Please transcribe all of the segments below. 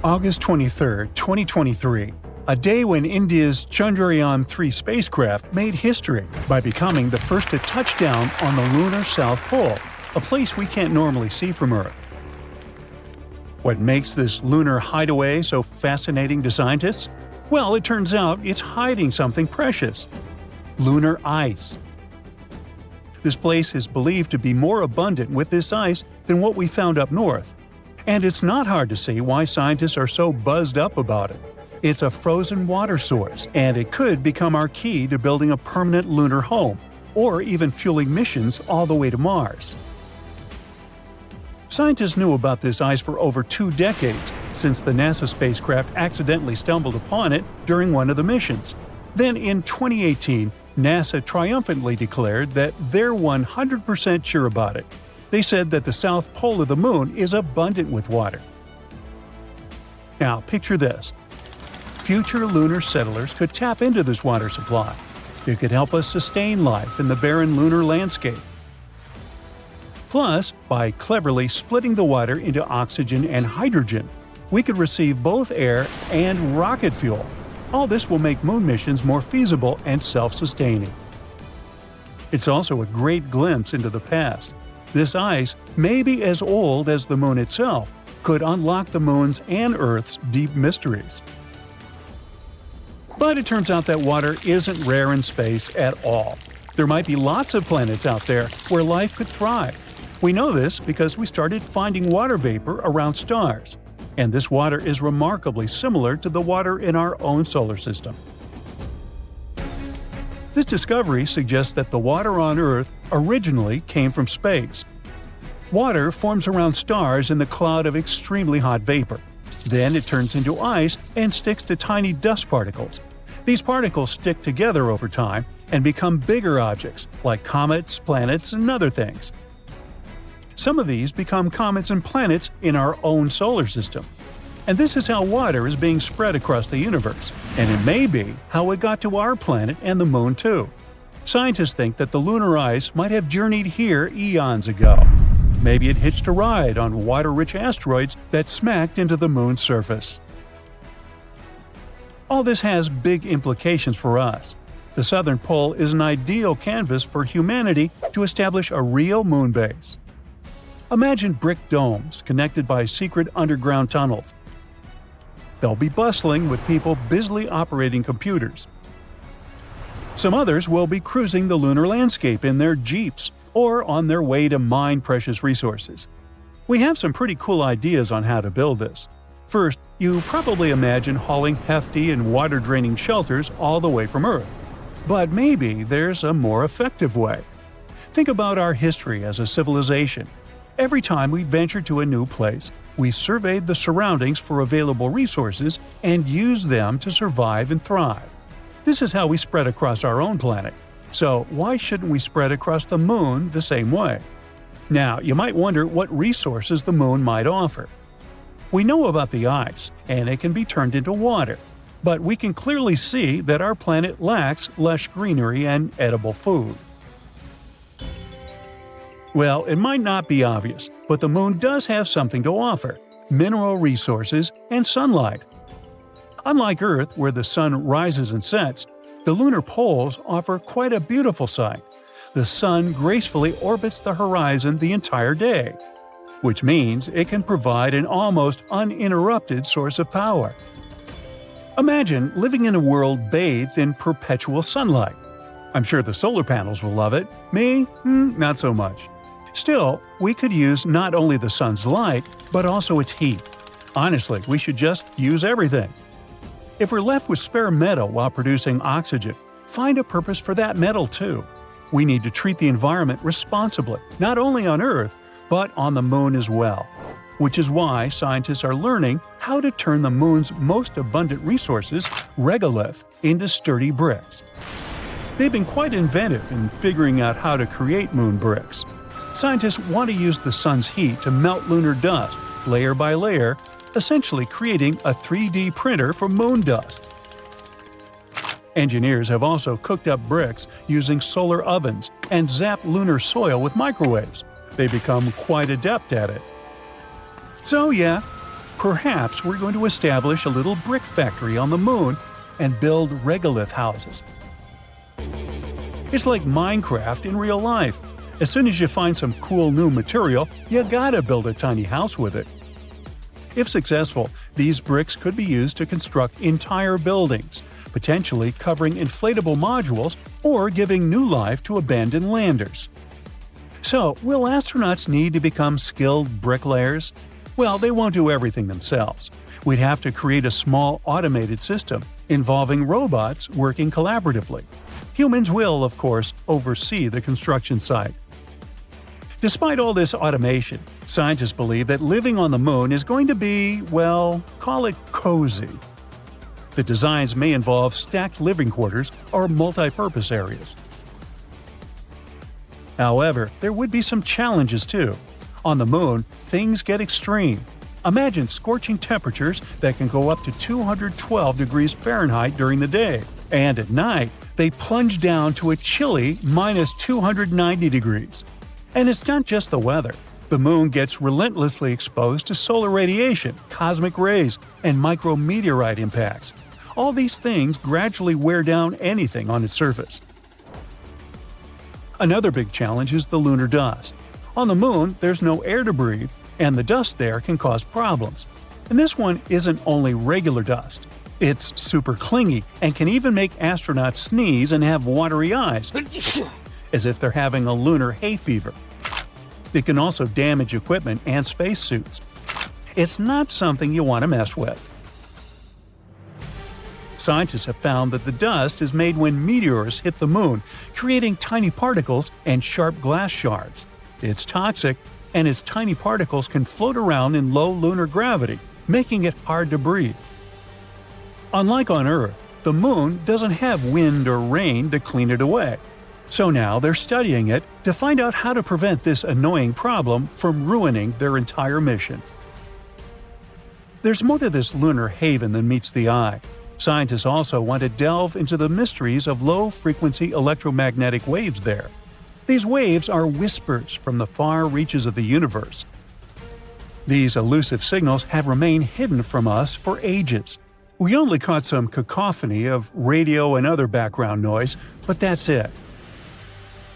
August 23, 2023, a day when India's Chandrayaan-3 spacecraft made history by becoming the first to touch down on the lunar South Pole, a place we can't normally see from Earth. What makes this lunar hideaway so fascinating to scientists? Well, it turns out it's hiding something precious – lunar ice. This place is believed to be more abundant with this ice than what we found up north. And it's not hard to see why scientists are so buzzed up about it. It's a frozen water source, and it could become our key to building a permanent lunar home, or even fueling missions all the way to Mars. Scientists knew about this ice for over 2 decades, since the NASA spacecraft accidentally stumbled upon it during one of the missions. Then in 2018, NASA triumphantly declared that they're 100% sure about it. They said that the south pole of the moon is abundant with water. Now picture this. Future lunar settlers could tap into this water supply. It could help us sustain life in the barren lunar landscape. Plus, by cleverly splitting the water into oxygen and hydrogen, we could receive both air and rocket fuel. All this will make moon missions more feasible and self-sustaining. It's also a great glimpse into the past. This ice, maybe as old as the moon itself, could unlock the moon's and Earth's deep mysteries. But it turns out that water isn't rare in space at all. There might be lots of planets out there where life could thrive. We know this because we started finding water vapor around stars, and this water is remarkably similar to the water in our own solar system. This discovery suggests that the water on Earth originally came from space. Water forms around stars in the cloud of extremely hot vapor. Then it turns into ice and sticks to tiny dust particles. These particles stick together over time and become bigger objects, like comets, planets, and other things. Some of these become comets and planets in our own solar system. And this is how water is being spread across the universe, and it may be how it got to our planet and the moon too. Scientists think that the lunar ice might have journeyed here eons ago. Maybe it hitched a ride on water-rich asteroids that smacked into the moon's surface. All this has big implications for us. The southern pole is an ideal canvas for humanity to establish a real moon base. Imagine brick domes connected by secret underground tunnels. They'll be bustling with people busily operating computers. Some others will be cruising the lunar landscape in their jeeps or on their way to mine precious resources. We have some pretty cool ideas on how to build this. First, you probably imagine hauling hefty and water-draining shelters all the way from Earth. But maybe there's a more effective way. Think about our history as a civilization. Every time we ventured to a new place, we surveyed the surroundings for available resources and used them to survive and thrive. This is how we spread across our own planet. So why shouldn't we spread across the moon the same way? Now, you might wonder what resources the moon might offer. We know about the ice, and it can be turned into water. But we can clearly see that our planet lacks lush greenery and edible food. Well, it might not be obvious, but the moon does have something to offer – mineral resources and sunlight. Unlike Earth, where the sun rises and sets, the lunar poles offer quite a beautiful sight. The sun gracefully orbits the horizon the entire day, which means it can provide an almost uninterrupted source of power. Imagine living in a world bathed in perpetual sunlight. I'm sure the solar panels will love it. Me? Not so much. Still, we could use not only the sun's light, but also its heat. Honestly, we should just use everything. If we're left with spare metal while producing oxygen, find a purpose for that metal too. We need to treat the environment responsibly, not only on Earth, but on the moon as well. Which is why scientists are learning how to turn the moon's most abundant resources, regolith, into sturdy bricks. They've been quite inventive in figuring out how to create moon bricks. Scientists want to use the sun's heat to melt lunar dust, layer by layer, essentially creating a 3D printer for moon dust. Engineers have also cooked up bricks using solar ovens and zapped lunar soil with microwaves. They become quite adept at it. So yeah, Perhaps we're going to establish a little brick factory on the moon and build regolith houses. It's like Minecraft in real life. As soon as you find some cool new material, you gotta build a tiny house with it. If successful, these bricks could be used to construct entire buildings, potentially covering inflatable modules or giving new life to abandoned landers. So, will astronauts need to become skilled bricklayers? Well, they won't do everything themselves. We'd have to create a small automated system involving robots working collaboratively. Humans will, of course, oversee the construction site. Despite all this automation, scientists believe that living on the moon is going to be, well, call it cozy. The designs may involve stacked living quarters or multi-purpose areas. However, there would be some challenges too. On the moon, things get extreme. Imagine scorching temperatures that can go up to 212 degrees Fahrenheit during the day, and at night, they plunge down to a chilly minus 290 degrees. And it's not just the weather. The moon gets relentlessly exposed to solar radiation, cosmic rays, and micrometeorite impacts. All these things gradually wear down anything on its surface. Another big challenge is the lunar dust. On the moon, there's no air to breathe, and the dust there can cause problems. And this one isn't only regular dust. It's super clingy and can even make astronauts sneeze and have watery eyes, as if they're having a lunar hay fever. It can also damage equipment and spacesuits. It's not something you want to mess with. Scientists have found that the dust is made when meteors hit the moon, creating tiny particles and sharp glass shards. It's toxic, and its tiny particles can float around in low lunar gravity, making it hard to breathe. Unlike on Earth, the moon doesn't have wind or rain to clean it away. So now they're studying it to find out how to prevent this annoying problem from ruining their entire mission. There's more to this lunar haven than meets the eye. Scientists also want to delve into the mysteries of low-frequency electromagnetic waves there. These waves are whispers from the far reaches of the universe. These elusive signals have remained hidden from us for ages. We only caught some cacophony of radio and other background noise, but that's it.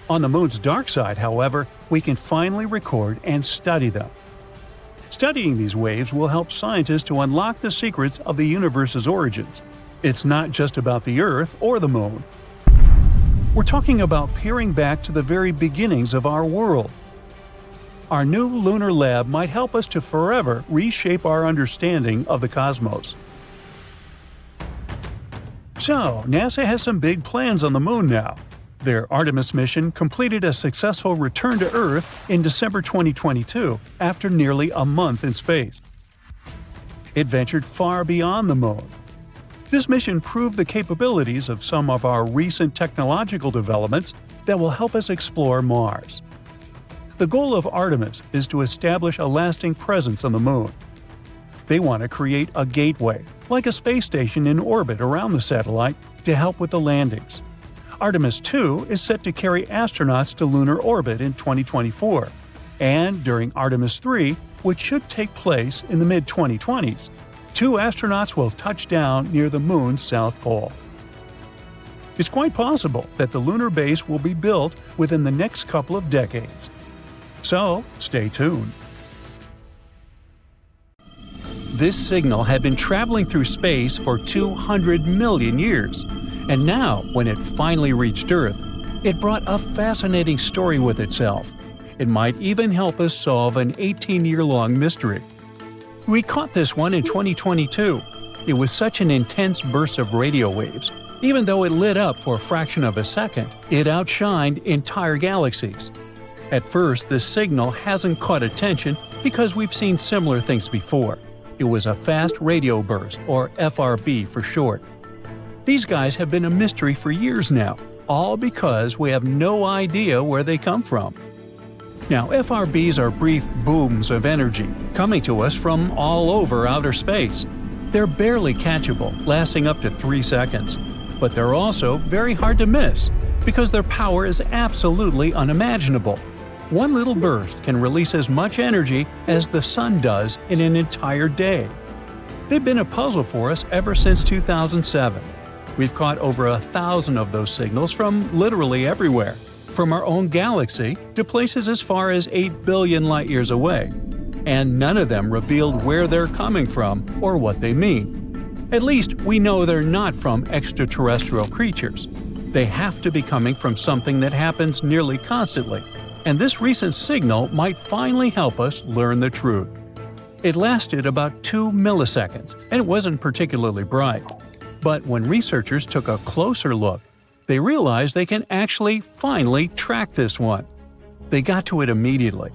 On the moon's dark side, however, we can finally record and study them. Studying these waves will help scientists to unlock the secrets of the universe's origins. It's not just about the Earth or the moon. We're talking about peering back to the very beginnings of our world. Our new lunar lab might help us to forever reshape our understanding of the cosmos. So, NASA has some big plans on the moon now. Their Artemis mission completed a successful return to Earth in December 2022 after nearly a month in space. It ventured far beyond the moon. This mission proved the capabilities of some of our recent technological developments that will help us explore Mars. The goal of Artemis is to establish a lasting presence on the moon. They want to create a gateway, like a space station in orbit around the satellite, to help with the landings. Artemis 2 is set to carry astronauts to lunar orbit in 2024, and during Artemis 3, which should take place in the mid-2020s, 2 astronauts will touch down near the moon's south pole. It's quite possible that the lunar base will be built within the next couple of decades. So, stay tuned. This signal had been traveling through space for 200 million years, and now, when it finally reached Earth, it brought a fascinating story with itself. It might even help us solve an 18-year-long mystery. We caught this one in 2022. It was such an intense burst of radio waves. Even though it lit up for a fraction of a second, it outshined entire galaxies. At first, this signal hasn't caught attention because we've seen similar things before. It was a fast radio burst, or FRB for short. These guys have been a mystery for years now, all because we have no idea where they come from. Now, FRBs are brief booms of energy, coming to us from all over outer space. They're barely catchable, lasting up to 3 seconds. But they're also very hard to miss, because their power is absolutely unimaginable. One little burst can release as much energy as the sun does in an entire day. They've been a puzzle for us ever since 2007. We've caught over 1,000 of those signals from literally everywhere, from our own galaxy to places as far as 8 billion light-years away. And none of them revealed where they're coming from or what they mean. At least we know they're not from extraterrestrial creatures. They have to be coming from something that happens nearly constantly, and this recent signal might finally help us learn the truth. It lasted about 2 milliseconds, and it wasn't particularly bright. But when researchers took a closer look, they realized they can actually finally track this one. They got to it immediately.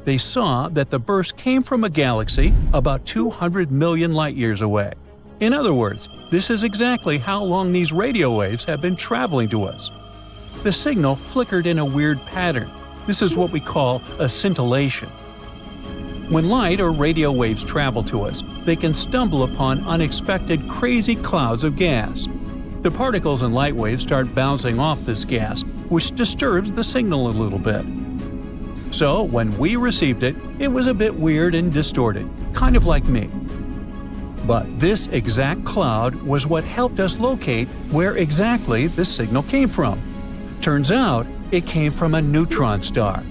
They saw that the burst came from a galaxy about 200 million light-years away. In other words, this is exactly how long these radio waves have been traveling to us. The signal flickered in a weird pattern. This is what we call a scintillation. When light or radio waves travel to us, they can stumble upon unexpected crazy clouds of gas. The particles in light waves start bouncing off this gas, which disturbs the signal a little bit. So when we received it, it was a bit weird and distorted, kind of like me. But this exact cloud was what helped us locate where exactly this signal came from. Turns out, it came from a neutron star.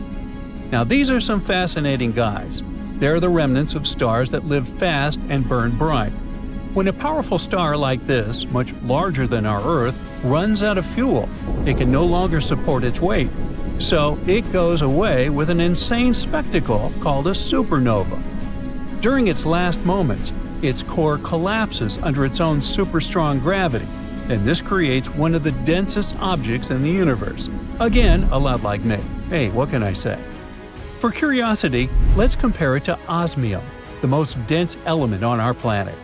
Now these are some fascinating guys. They're the remnants of stars that live fast and burn bright. When a powerful star like this, much larger than our Earth, runs out of fuel, it can no longer support its weight. So it goes away with an insane spectacle called a supernova. During its last moments, its core collapses under its own super-strong gravity, and this creates one of the densest objects in the universe. Again, a lot like me. Hey, what can I say? For curiosity, let's compare it to osmium, the most dense element on our planet.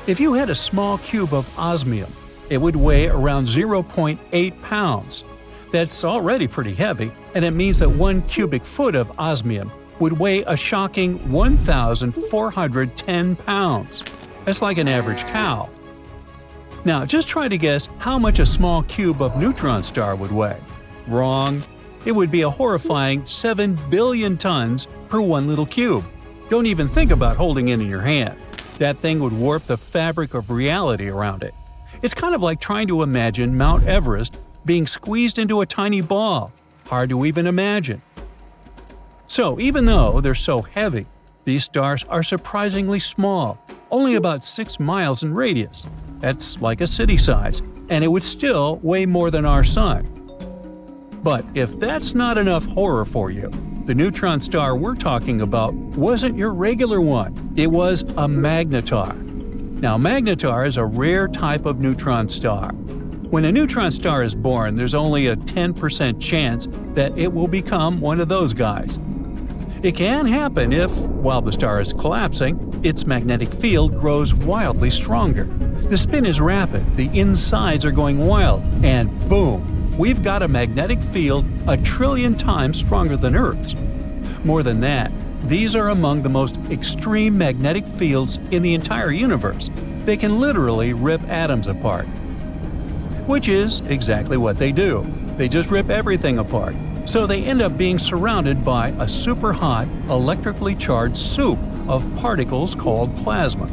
If you had a small cube of osmium, it would weigh around 0.8 pounds. That's already pretty heavy, and it means that 1 cubic foot of osmium would weigh a shocking 1,410 pounds. That's like an average cow. Now, just try to guess how much a small cube of neutron star would weigh. Wrong. It would be a horrifying 7 billion tons per one little cube. Don't even think about holding it in your hand. That thing would warp the fabric of reality around it. It's kind of like trying to imagine Mount Everest being squeezed into a tiny ball. Hard to even imagine. So even though they're so heavy, these stars are surprisingly small, only about 6 miles in radius. That's like a city size, and it would still weigh more than our sun. But if that's not enough horror for you, the neutron star we're talking about wasn't your regular one. It was a magnetar. Now, magnetar is a rare type of neutron star. When a neutron star is born, there's only a 10% chance that it will become one of those guys. It can happen if, while the star is collapsing, its magnetic field grows wildly stronger. The spin is rapid, the insides are going wild, and boom! We've got a magnetic field 1 trillion times stronger than Earth's. More than that, these are among the most extreme magnetic fields in the entire universe. They can literally rip atoms apart. Which is exactly what they do. They just rip everything apart. So they end up being surrounded by a super hot, electrically charged soup of particles called plasma.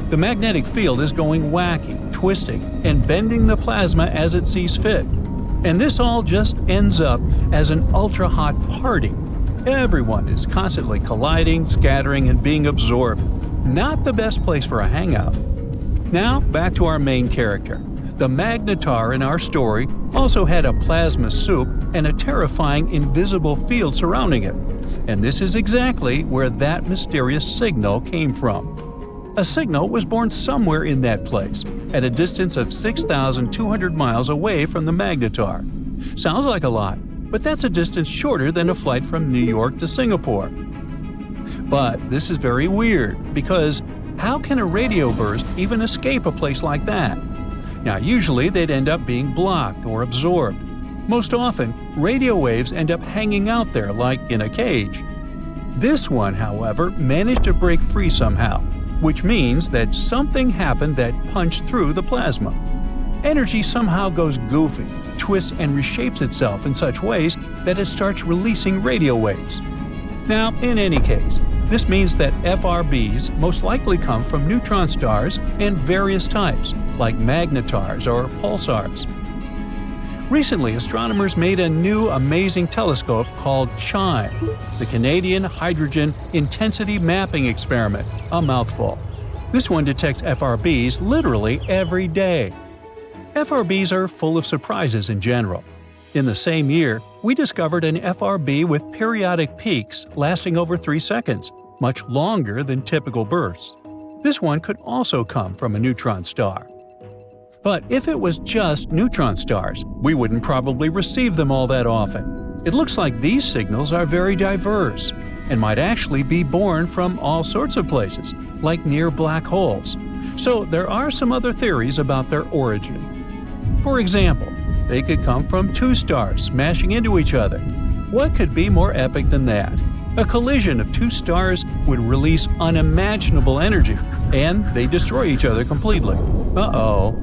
The magnetic field is going wacky, twisting, and bending the plasma as it sees fit. And this all just ends up as an ultra-hot party. Everyone is constantly colliding, scattering, and being absorbed. Not the best place for a hangout. Now, back to our main character. The magnetar in our story also had a plasma soup and a terrifying invisible field surrounding it. And this is exactly where that mysterious signal came from. A signal was born somewhere in that place, at a distance of 6,200 miles away from the magnetar. Sounds like a lot, but that's a distance shorter than a flight from New York to Singapore. But this is very weird, because how can a radio burst even escape a place like that? Now, usually they'd end up being blocked or absorbed. Most often, radio waves end up hanging out there like in a cage. This one, however, managed to break free somehow, which means that something happened that punched through the plasma. energy somehow goes goofy, twists and reshapes itself in such ways that it starts releasing radio waves. Now, in any case, this means that FRBs most likely come from neutron stars and various types, like magnetars or pulsars. Recently, astronomers made a new amazing telescope called CHIME, the Canadian Hydrogen Intensity Mapping Experiment, a mouthful. This one detects FRBs literally every day. FRBs are full of surprises in general. In the same year, we discovered an FRB with periodic peaks lasting over 3 seconds, much longer than typical bursts. This one could also come from a neutron star. But if it was just neutron stars, we wouldn't probably receive them all that often. It looks like these signals are very diverse and might actually be born from all sorts of places, like near black holes. So there are some other theories about their origin. For example, they could come from 2 stars smashing into each other. What could be more epic than that? A collision of 2 stars would release unimaginable energy, and they destroy each other completely. Uh-oh.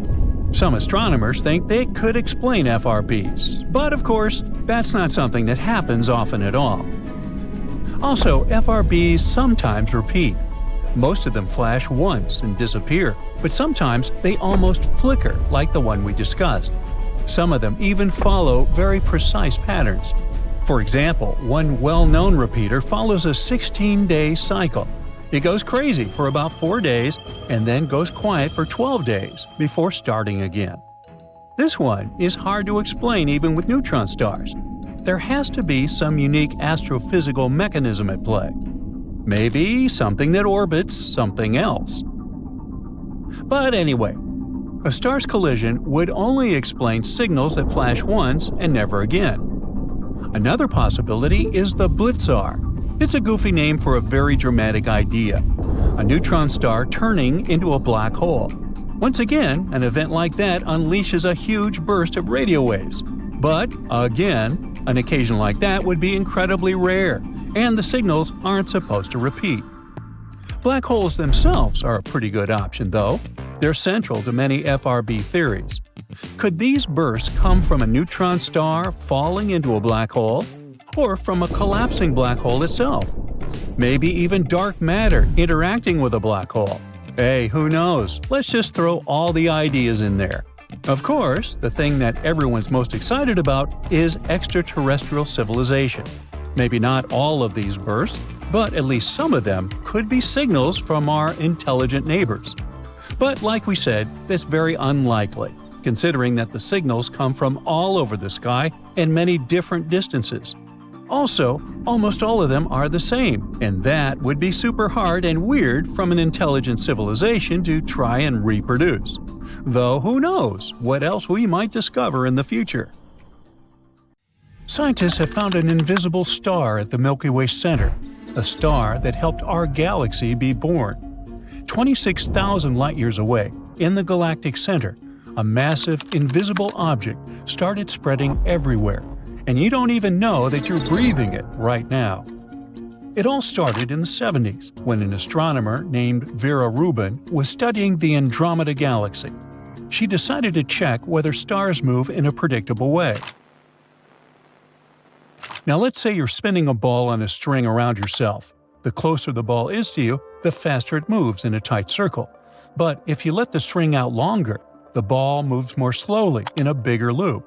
Some astronomers think they could explain FRBs, but of course, that's not something that happens often at all. Also, FRBs sometimes repeat. Most of them flash once and disappear, but sometimes they almost flicker like the one we discussed. Some of them even follow very precise patterns. For example, one well-known repeater follows a 16-day cycle. It goes crazy for about 4 days and then goes quiet for 12 days before starting again. This one is hard to explain even with neutron stars. There has to be some unique astrophysical mechanism at play. Maybe something that orbits something else. But anyway, a star's collision would only explain signals that flash once and never again. Another possibility is the blitzar. It's a goofy name for a very dramatic idea: a neutron star turning into a black hole. Once again, an event like that unleashes a huge burst of radio waves. But, again, an occasion like that would be incredibly rare, and the signals aren't supposed to repeat. Black holes themselves are a pretty good option, though. They're central to many FRB theories. Could these bursts come from a neutron star falling into a black hole? Or from a collapsing black hole itself? Maybe even dark matter interacting with a black hole? Hey, who knows? Let's just throw all the ideas in there. Of course, the thing that everyone's most excited about is extraterrestrial civilization. Maybe not all of these bursts, but at least some of them could be signals from our intelligent neighbors. But like we said, that's very unlikely, considering that the signals come from all over the sky and many different distances. Also, almost all of them are the same, and that would be super hard and weird from an intelligent civilization to try and reproduce. Though who knows what else we might discover in the future. Scientists have found an invisible star at the Milky Way center, a star that helped our galaxy be born. 26,000 light-years away, in the galactic center, a massive, invisible object started spreading everywhere, and you don't even know that you're breathing it right now. It all started in the 70s, when an astronomer named Vera Rubin was studying the Andromeda Galaxy. She decided to check whether stars move in a predictable way. Now let's say you're spinning a ball on a string around yourself. The closer the ball is to you, the faster it moves in a tight circle. But if you let the string out longer, the ball moves more slowly in a bigger loop.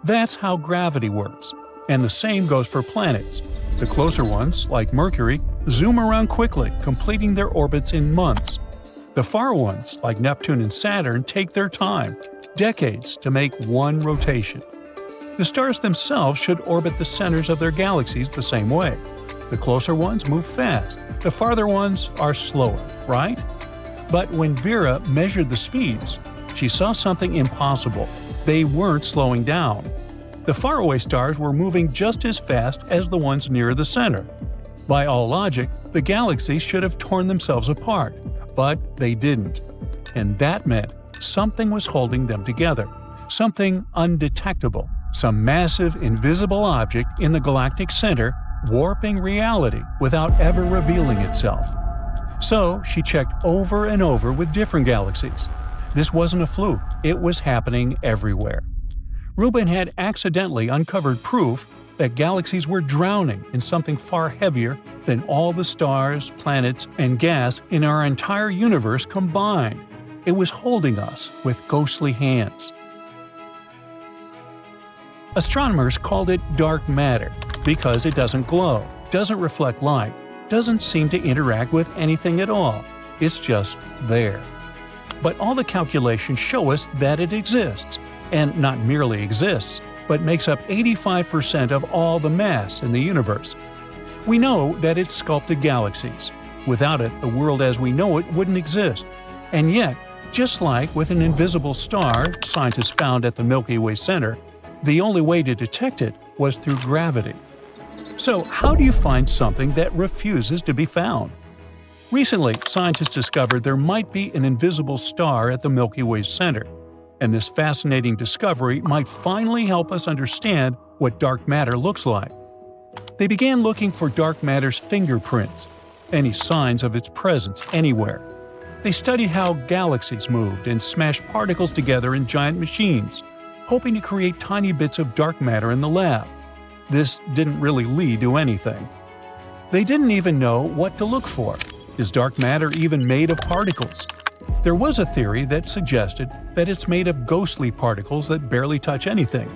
That's how gravity works. And the same goes for planets. The closer ones, like Mercury, zoom around quickly, completing their orbits in months. The far ones, like Neptune and Saturn, take their time, decades, to make one rotation. The stars themselves should orbit the centers of their galaxies the same way. The closer ones move fast, the farther ones are slower, right? But when Vera measured the speeds, she saw something impossible. They weren't slowing down. The faraway stars were moving just as fast as the ones near the center. By all logic, the galaxies should have torn themselves apart, but they didn't. And that meant something was holding them together, something undetectable, some massive invisible object in the galactic center warping reality without ever revealing itself. So she checked over and over with different galaxies. This wasn't a fluke, it was happening everywhere. Rubin had accidentally uncovered proof that galaxies were drowning in something far heavier than all the stars, planets, and gas in our entire universe combined. It was holding us with ghostly hands. Astronomers called it dark matter because it doesn't glow, doesn't reflect light, doesn't seem to interact with anything at all. It's just there. But all the calculations show us that it exists, and not merely exists, but makes up 85% of all the mass in the universe. We know that it sculpted galaxies. Without it, the world as we know it wouldn't exist. And yet, just like with an invisible star scientists found at the Milky Way center, the only way to detect it was through gravity. So how do you find something that refuses to be found? Recently, scientists discovered there might be an invisible star at the Milky Way center, and this fascinating discovery might finally help us understand what dark matter looks like. They began looking for dark matter's fingerprints, any signs of its presence anywhere. They studied how galaxies moved and smashed particles together in giant machines, hoping to create tiny bits of dark matter in the lab. This didn't really lead to anything. They didn't even know what to look for. Is dark matter even made of particles? There was a theory that suggested that it's made of ghostly particles that barely touch anything,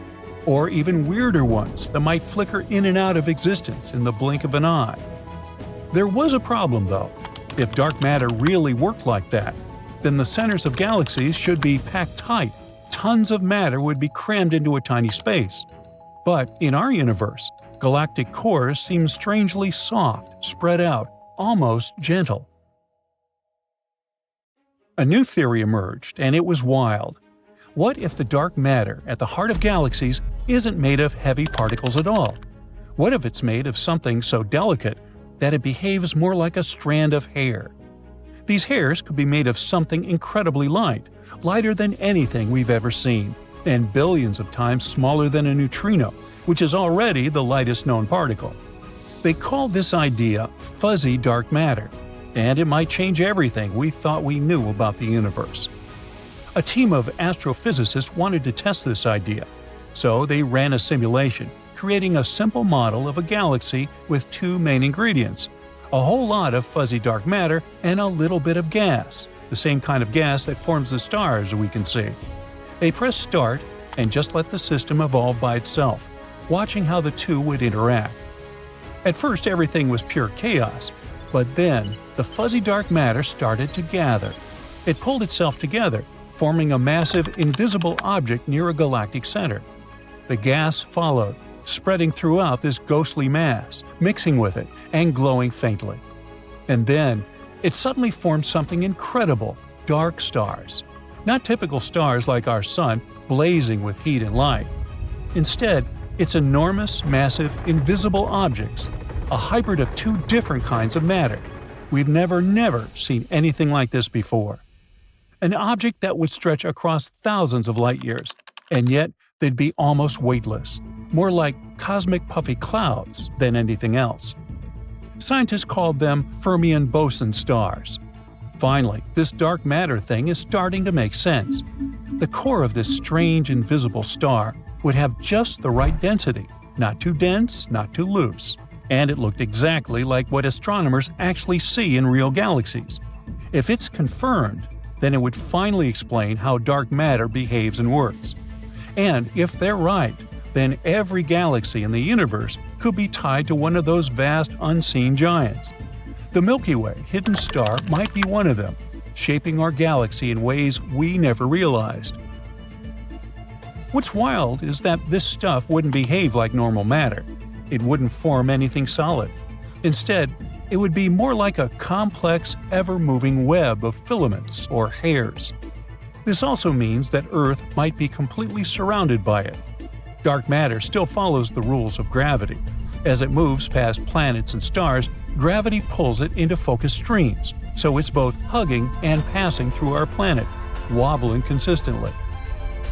or even weirder ones that might flicker in and out of existence in the blink of an eye. There was a problem, though. If dark matter really worked like that, then the centers of galaxies should be packed tight. Tons of matter would be crammed into a tiny space. But in our universe, galactic cores seem strangely soft, spread out, almost gentle. A new theory emerged, and it was wild. What if the dark matter at the heart of galaxies isn't made of heavy particles at all? What if it's made of something so delicate that it behaves more like a strand of hair? These hairs could be made of something incredibly light, lighter than anything we've ever seen, and billions of times smaller than a neutrino, which is already the lightest known particle. They called this idea fuzzy dark matter, and it might change everything we thought we knew about the universe. A team of astrophysicists wanted to test this idea, so they ran a simulation, creating a simple model of a galaxy with two main ingredients: a whole lot of fuzzy dark matter and a little bit of gas, the same kind of gas that forms the stars we can see. They pressed start and just let the system evolve by itself, watching how the two would interact. At first everything was pure chaos, but then the fuzzy dark matter started to gather. It pulled itself together, forming a massive invisible object near a galactic center. The gas followed, spreading throughout this ghostly mass, mixing with it and glowing faintly. And then it suddenly formed something incredible: dark stars. Not typical stars like our sun, blazing with heat and light. Instead, it's enormous, massive, invisible objects, a hybrid of two different kinds of matter. We've never seen anything like this before. An object that would stretch across thousands of light years, and yet they'd be almost weightless, more like cosmic puffy clouds than anything else. Scientists called them Fermion boson stars. Finally, this dark matter thing is starting to make sense. The core of this strange invisible star would have just the right density, not too dense, not too loose. And it looked exactly like what astronomers actually see in real galaxies. If it's confirmed, then it would finally explain how dark matter behaves and works. And if they're right, then every galaxy in the universe could be tied to one of those vast unseen giants. The Milky Way hidden star might be one of them, shaping our galaxy in ways we never realized. What's wild is that this stuff wouldn't behave like normal matter. It wouldn't form anything solid. Instead, it would be more like a complex, ever-moving web of filaments or hairs. This also means that Earth might be completely surrounded by it. Dark matter still follows the rules of gravity. As it moves past planets and stars, gravity pulls it into focused streams, so it's both hugging and passing through our planet, wobbling consistently.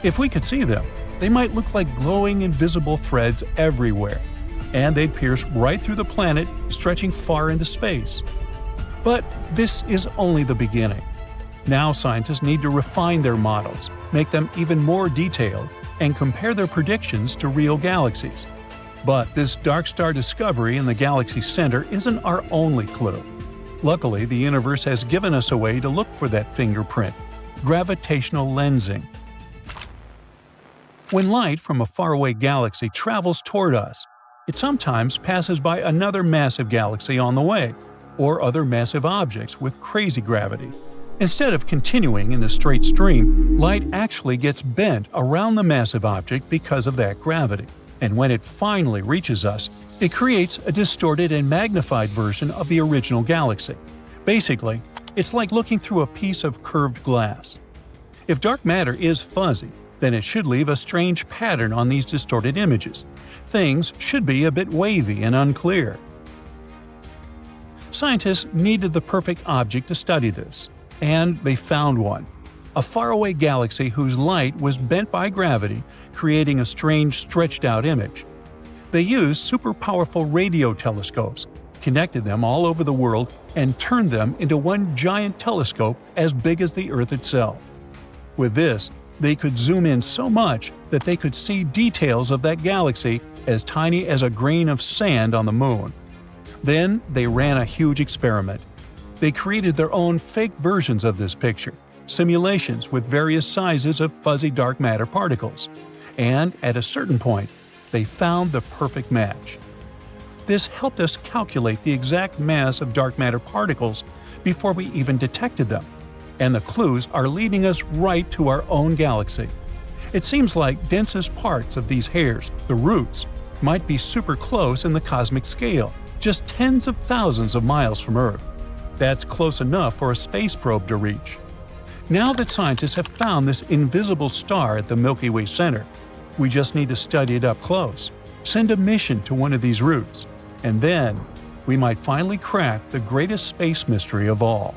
If we could see them, they might look like glowing invisible threads everywhere, and they'd pierce right through the planet, stretching far into space. But this is only the beginning. Now scientists need to refine their models, make them even more detailed, and compare their predictions to real galaxies. But this dark star discovery in the galaxy's center isn't our only clue. Luckily, the universe has given us a way to look for that fingerprint – gravitational lensing. When light from a faraway galaxy travels toward us, it sometimes passes by another massive galaxy on the way, or other massive objects with crazy gravity. Instead of continuing in a straight stream, light actually gets bent around the massive object because of that gravity. And when it finally reaches us, it creates a distorted and magnified version of the original galaxy. Basically, it's like looking through a piece of curved glass. If dark matter is fuzzy, then it should leave a strange pattern on these distorted images. Things should be a bit wavy and unclear. Scientists needed the perfect object to study this, and they found one. A faraway galaxy whose light was bent by gravity, creating a strange stretched-out image. They used super powerful radio telescopes, connected them all over the world, and turned them into one giant telescope as big as the Earth itself. With this, they could zoom in so much that they could see details of that galaxy as tiny as a grain of sand on the moon. Then they ran a huge experiment. They created their own fake versions of this picture, simulations with various sizes of fuzzy dark matter particles. And at a certain point, they found the perfect match. This helped us calculate the exact mass of dark matter particles before we even detected them. And the clues are leading us right to our own galaxy. It seems like densest parts of these hairs, the roots, might be super close in the cosmic scale, just tens of thousands of miles from Earth. That's close enough for a space probe to reach. Now that scientists have found this invisible star at the Milky Way center, we just need to study it up close, send a mission to one of these roots, and then we might finally crack the greatest space mystery of all.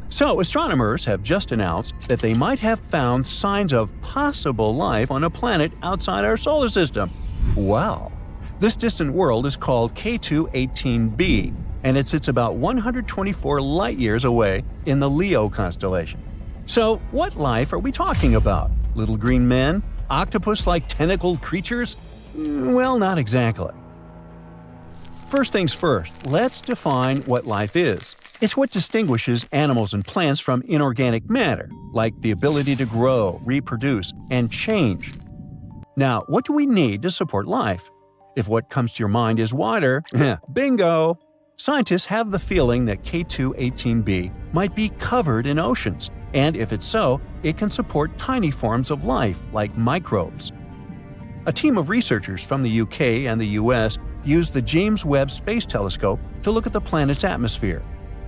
So, astronomers have just announced that they might have found signs of possible life on a planet outside our solar system. Wow! This distant world is called K2-18b, and it sits about 124 light-years away in the Leo constellation. So, what life are we talking about? Little green men? Octopus-like tentacled creatures? Well, not exactly. First things first, let's define what life is. It's what distinguishes animals and plants from inorganic matter, like the ability to grow, reproduce, and change. Now, what do we need to support life? If what comes to your mind is water, bingo! Scientists have the feeling that K2-18b might be covered in oceans, and if it's so, it can support tiny forms of life like microbes. A team of researchers from the UK and the US used the James Webb Space Telescope to look at the planet's atmosphere.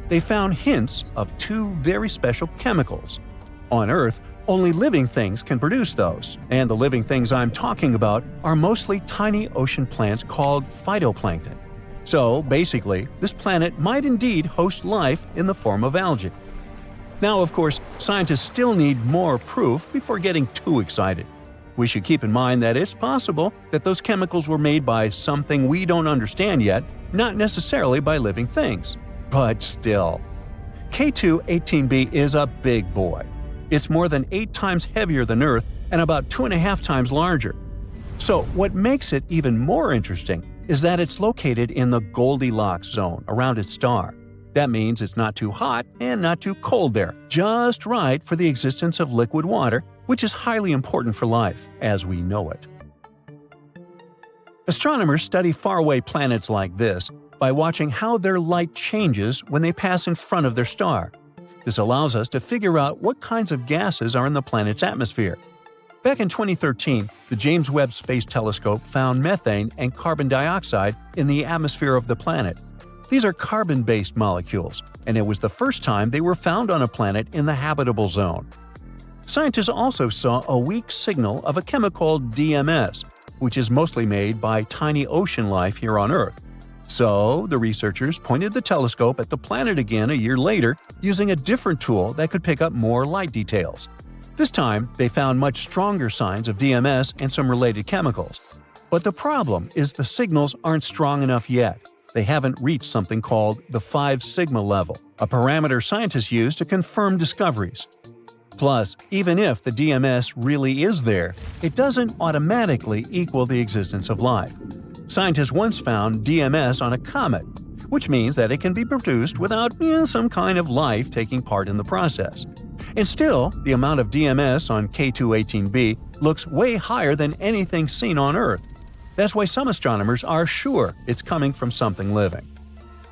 They found hints of two very special chemicals. On Earth, only living things can produce those, and the living things I'm talking about are mostly tiny ocean plants called phytoplankton. So, basically, this planet might indeed host life in the form of algae. Now, of course, scientists still need more proof before getting too excited. We should keep in mind that it's possible that those chemicals were made by something we don't understand yet, not necessarily by living things. But still. K2-18b is a big boy. It's more than 8 times heavier than Earth and about 2.5 times larger. So what makes it even more interesting is that it's located in the Goldilocks zone around its star. That means it's not too hot and not too cold there, just right for the existence of liquid water, which is highly important for life as we know it. Astronomers study faraway planets like this by watching how their light changes when they pass in front of their star. This allows us to figure out what kinds of gases are in the planet's atmosphere. Back in 2013, the James Webb Space Telescope found methane and carbon dioxide in the atmosphere of the planet. These are carbon-based molecules, and it was the first time they were found on a planet in the habitable zone. Scientists also saw a weak signal of a chemical called DMS, which is mostly made by tiny ocean life here on Earth. So, the researchers pointed the telescope at the planet again a year later using a different tool that could pick up more light details. This time, they found much stronger signs of DMS and some related chemicals. But the problem is the signals aren't strong enough yet. they haven't reached something called the 5 sigma level, a parameter scientists use to confirm discoveries. Plus, even if the DMS really is there, it doesn't automatically equal the existence of life. Scientists once found DMS on a comet, which means that it can be produced without some kind of life taking part in the process. And still, the amount of DMS on K2-18b looks way higher than anything seen on Earth. That's why some astronomers are sure it's coming from something living.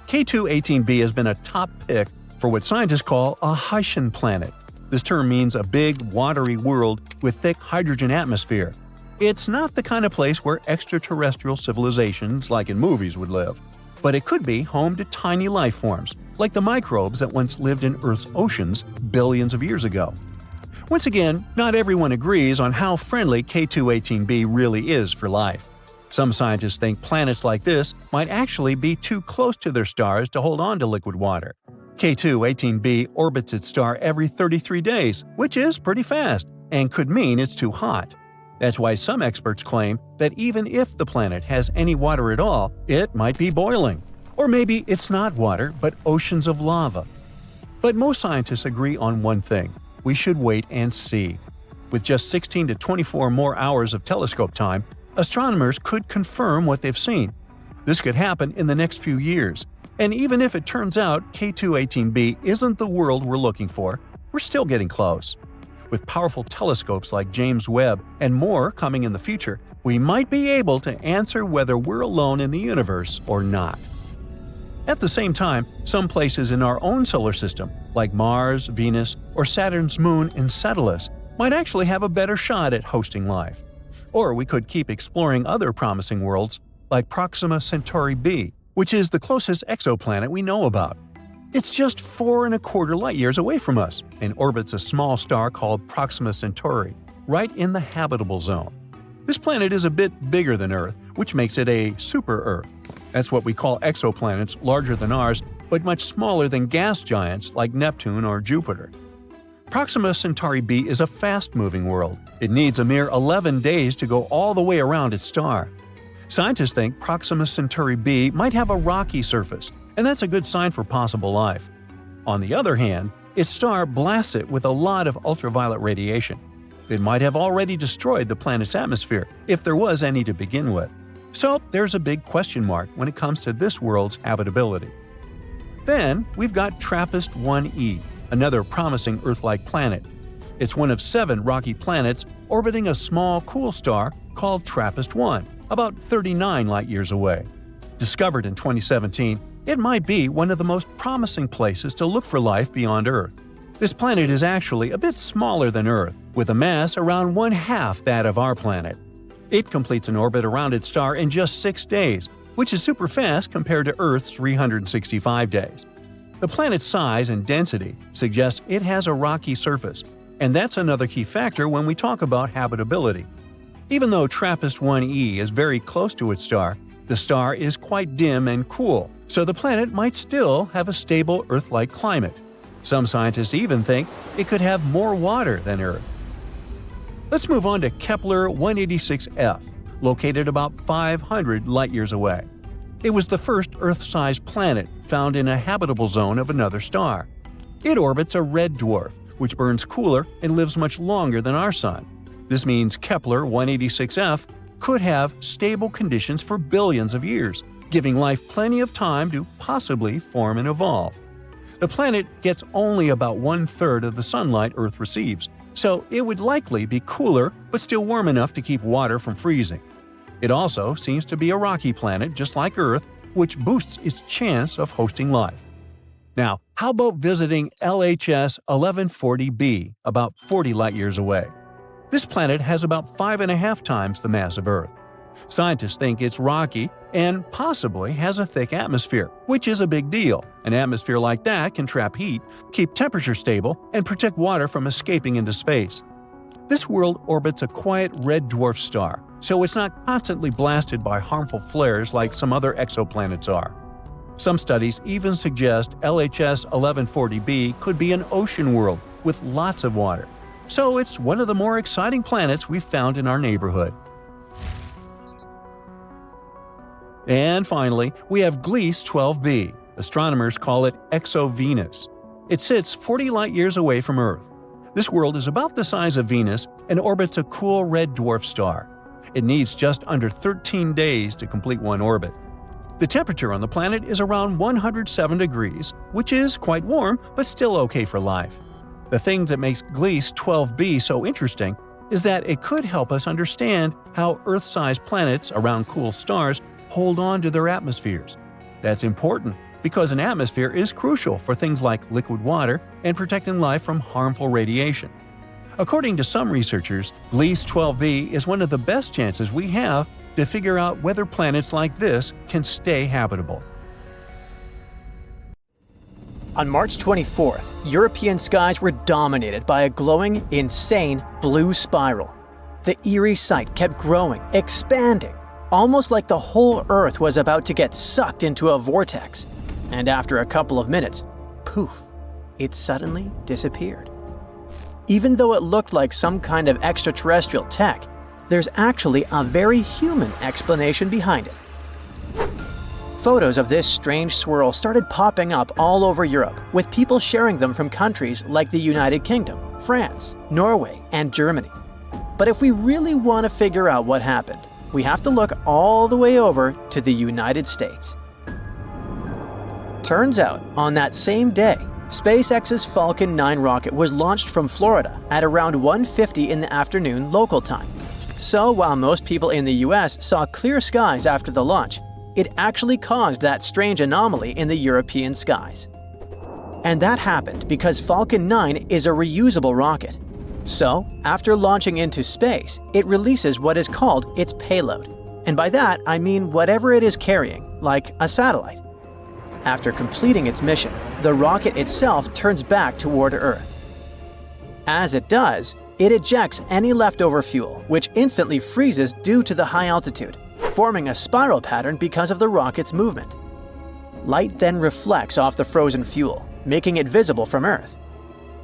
K2-18b has been a top pick for what scientists call a Haitian planet. This term means a big, watery world with thick hydrogen atmosphere. It's not the kind of place where extraterrestrial civilizations like in movies would live. But it could be home to tiny life forms, like the microbes that once lived in Earth's oceans billions of years ago. Once again, not everyone agrees on how friendly K2-18b really is for life. Some scientists think planets like this might actually be too close to their stars to hold on to liquid water. K2-18b orbits its star every 33 days, which is pretty fast, and could mean it's too hot. That's why some experts claim that even if the planet has any water at all, it might be boiling. Or maybe it's not water, but oceans of lava. But most scientists agree on one thing: we should wait and see. With just 16 to 24 more hours of telescope time, astronomers could confirm what they've seen. This could happen in the next few years. And even if it turns out K2-18b isn't the world we're looking for, we're still getting close. With powerful telescopes like James Webb and more coming in the future, we might be able to answer whether we're alone in the universe or not. At the same time, some places in our own solar system, like Mars, Venus, or Saturn's moon Enceladus, might actually have a better shot at hosting life. Or we could keep exploring other promising worlds, like Proxima Centauri b, which is the closest exoplanet we know about. It's just 4.25 light-years away from us and orbits a small star called Proxima Centauri, right in the habitable zone. This planet is a bit bigger than Earth, which makes it a super-Earth. That's what we call exoplanets larger than ours, but much smaller than gas giants like Neptune or Jupiter. Proxima Centauri b is a fast-moving world. It needs a mere 11 days to go all the way around its star. Scientists think Proxima Centauri b might have a rocky surface, and that's a good sign for possible life. On the other hand, its star blasts it with a lot of ultraviolet radiation. It might have already destroyed the planet's atmosphere, if there was any to begin with. So there's a big question mark when it comes to this world's habitability. Then we've got TRAPPIST-1e, another promising Earth-like planet. It's one of 7 rocky planets orbiting a small, cool star called TRAPPIST-1, about 39 light-years away. Discovered in 2017, it might be one of the most promising places to look for life beyond Earth. This planet is actually a bit smaller than Earth, with a mass around 1/2 that of our planet. It completes an orbit around its star in just 6 days, which is super fast compared to Earth's 365 days. The planet's size and density suggest it has a rocky surface, and that's another key factor when we talk about habitability. Even though TRAPPIST-1e is very close to its star, the star is quite dim and cool, so the planet might still have a stable Earth-like climate. Some scientists even think it could have more water than Earth. Let's move on to Kepler-186f, located about 500 light-years away. It was the first Earth-sized planet found in a habitable zone of another star. It orbits a red dwarf, which burns cooler and lives much longer than our Sun. This means Kepler-186f could have stable conditions for billions of years, giving life plenty of time to possibly form and evolve. The planet gets only about 1/3 of the sunlight Earth receives, so it would likely be cooler but still warm enough to keep water from freezing. It also seems to be a rocky planet just like Earth, which boosts its chance of hosting life. Now, how about visiting LHS 1140b, about 40 light-years away? This planet has about 5.5 times the mass of Earth. Scientists think it's rocky and possibly has a thick atmosphere, which is a big deal. An atmosphere like that can trap heat, keep temperature stable, and protect water from escaping into space. This world orbits a quiet red dwarf star, so it's not constantly blasted by harmful flares like some other exoplanets are. Some studies even suggest LHS 1140b could be an ocean world with lots of water. So it's one of the more exciting planets we've found in our neighborhood. And finally, we have Gliese 12b. Astronomers call it exovenus. It sits 40 light-years away from Earth. This world is about the size of Venus and orbits a cool red dwarf star. It needs just under 13 days to complete one orbit. The temperature on the planet is around 107 degrees, which is quite warm but still okay for life. The thing that makes Gliese 12b so interesting is that it could help us understand how Earth-sized planets around cool stars hold on to their atmospheres. That's important because an atmosphere is crucial for things like liquid water and protecting life from harmful radiation. According to some researchers, Gliese 12b is one of the best chances we have to figure out whether planets like this can stay habitable. On March 24th, European skies were dominated by a glowing, insane blue spiral. The eerie sight kept growing, expanding, almost like the whole Earth was about to get sucked into a vortex. And after a couple of minutes, poof, it suddenly disappeared. Even though it looked like some kind of extraterrestrial tech, there's actually a very human explanation behind it. Photos of this strange swirl started popping up all over Europe, with people sharing them from countries like the United Kingdom, France, Norway, and Germany. But if we really want to figure out what happened, we have to look all the way over to the United States. Turns out, on that same day, SpaceX's Falcon 9 rocket was launched from Florida at around 1:50 in the afternoon local time. So while most people in the US saw clear skies after the launch, it actually caused that strange anomaly in the European skies. And that happened because Falcon 9 is a reusable rocket. So, after launching into space, it releases what is called its payload. And by that, I mean whatever it is carrying, like a satellite. After completing its mission, the rocket itself turns back toward Earth. As it does, it ejects any leftover fuel, which instantly freezes due to the high altitude, forming a spiral pattern because of the rocket's movement. Light then reflects off the frozen fuel, making it visible from Earth.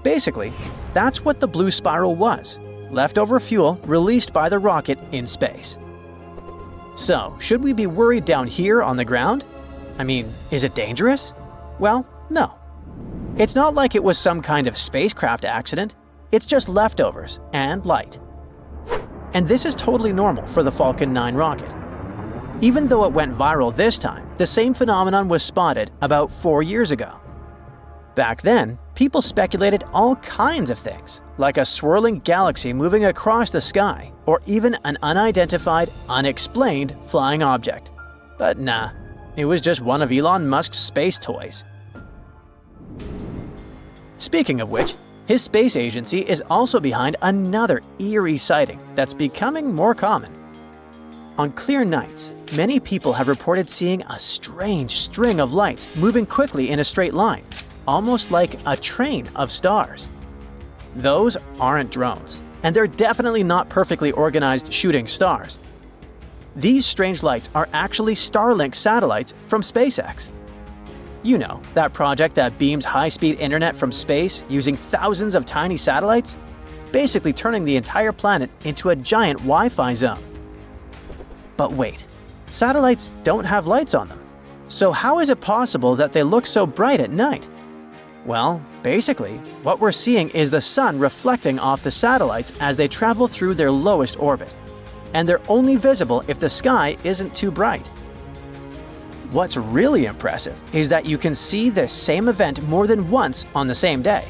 Basically, that's what the blue spiral was, leftover fuel released by the rocket in space. So, should we be worried down here on the ground? I mean, is it dangerous? Well, no. It's not like it was some kind of spacecraft accident. It's just leftovers and light. And this is totally normal for the Falcon 9 rocket. Even though it went viral this time, the same phenomenon was spotted about 4 years ago. Back then, people speculated all kinds of things, like a swirling galaxy moving across the sky, or even an unidentified, unexplained flying object. But nah, it was just one of Elon Musk's space toys. Speaking of which, his space agency is also behind another eerie sighting that's becoming more common. On clear nights, many people have reported seeing a strange string of lights moving quickly in a straight line, almost like a train of stars. Those aren't drones, and they're definitely not perfectly organized shooting stars. These strange lights are actually Starlink satellites from SpaceX. You know, that project that beams high-speed internet from space using thousands of tiny satellites, basically turning the entire planet into a giant Wi-Fi zone. But wait, satellites don't have lights on them. So how is it possible that they look so bright at night? Well, basically, what we're seeing is the sun reflecting off the satellites as they travel through their lowest orbit. And they're only visible if the sky isn't too bright. What's really impressive is that you can see this same event more than once on the same day.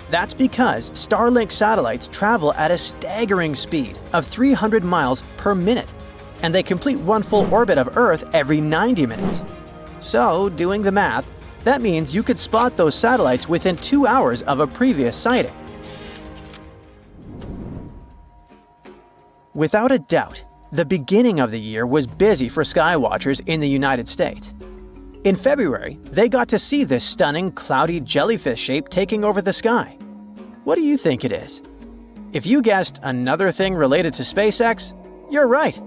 That's because Starlink satellites travel at a staggering speed of 300 miles per minute, and they complete one full orbit of Earth every 90 minutes. So, doing the math, that means you could spot those satellites within 2 hours of a previous sighting. Without a doubt, the beginning of the year was busy for skywatchers in the United States. In February, they got to see this stunning, cloudy jellyfish shape taking over the sky. What do you think it is? If you guessed another thing related to SpaceX, you're right.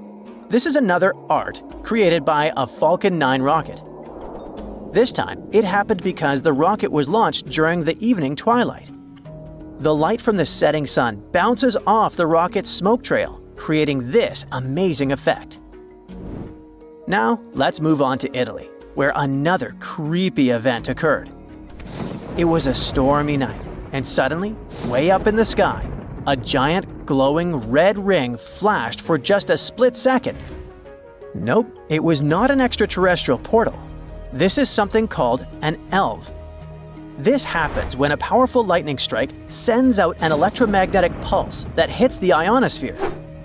This is another art created by a Falcon 9 rocket. This time, it happened because the rocket was launched during the evening twilight. The light from the setting sun bounces off the rocket's smoke trail, creating this amazing effect. Now, let's move on to Italy, where another creepy event occurred. It was a stormy night, and suddenly, way up in the sky, a giant glowing red ring flashed for just a split second. Nope, it was not an extraterrestrial portal. This is something called an ELV. This happens when a powerful lightning strike sends out an electromagnetic pulse that hits the ionosphere,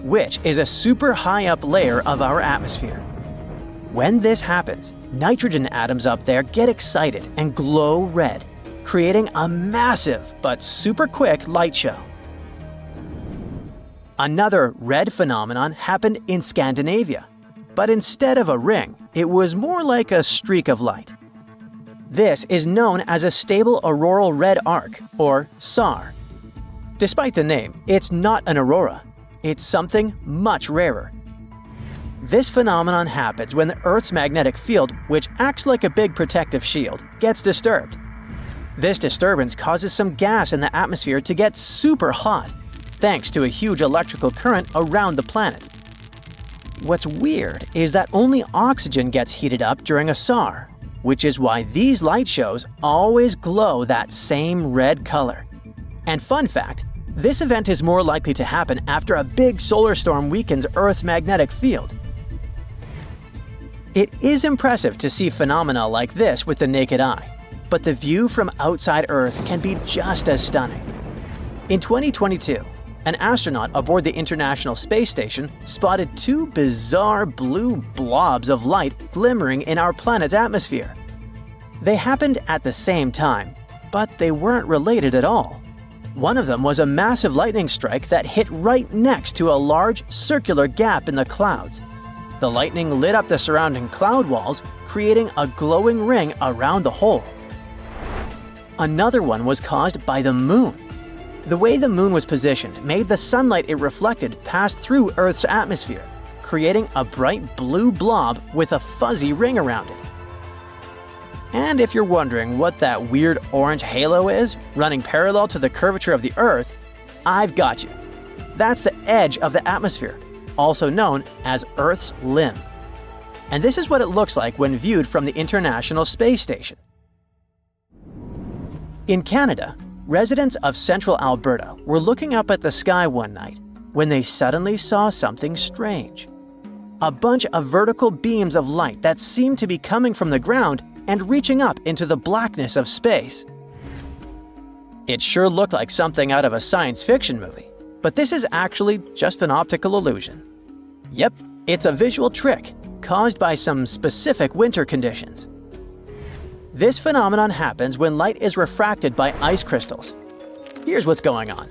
which is a super high up layer of our atmosphere. When this happens, nitrogen atoms up there get excited and glow red, creating a massive but super quick light show. Another red phenomenon happened in Scandinavia, but instead of a ring, it was more like a streak of light. This is known as a stable auroral red arc, or SAR. Despite the name, it's not an aurora. It's something much rarer. This phenomenon happens when the Earth's magnetic field, which acts like a big protective shield, gets disturbed. This disturbance causes some gas in the atmosphere to get super hot, thanks to a huge electrical current around the planet. What's weird is that only oxygen gets heated up during a SAR, which is why these light shows always glow that same red color. And fun fact, this event is more likely to happen after a big solar storm weakens Earth's magnetic field. It is impressive to see phenomena like this with the naked eye, but the view from outside Earth can be just as stunning. In 2022, an astronaut aboard the International Space Station spotted two bizarre blue blobs of light glimmering in our planet's atmosphere. They happened at the same time, but they weren't related at all. One of them was a massive lightning strike that hit right next to a large circular gap in the clouds. The lightning lit up the surrounding cloud walls, creating a glowing ring around the hole. Another one was caused by the moon. The way the moon was positioned made the sunlight it reflected pass through Earth's atmosphere, creating a bright blue blob with a fuzzy ring around it. And if you're wondering what that weird orange halo is, running parallel to the curvature of the Earth, I've got you. That's the edge of the atmosphere, also known as Earth's limb. And this is what it looks like when viewed from the International Space Station. In Canada, residents of central Alberta were looking up at the sky one night when they suddenly saw something strange. A bunch of vertical beams of light that seemed to be coming from the ground and reaching up into the blackness of space. It sure looked like something out of a science fiction movie, but this is actually just an optical illusion. Yep, it's a visual trick caused by some specific winter conditions. This phenomenon happens when light is refracted by ice crystals. Here's what's going on.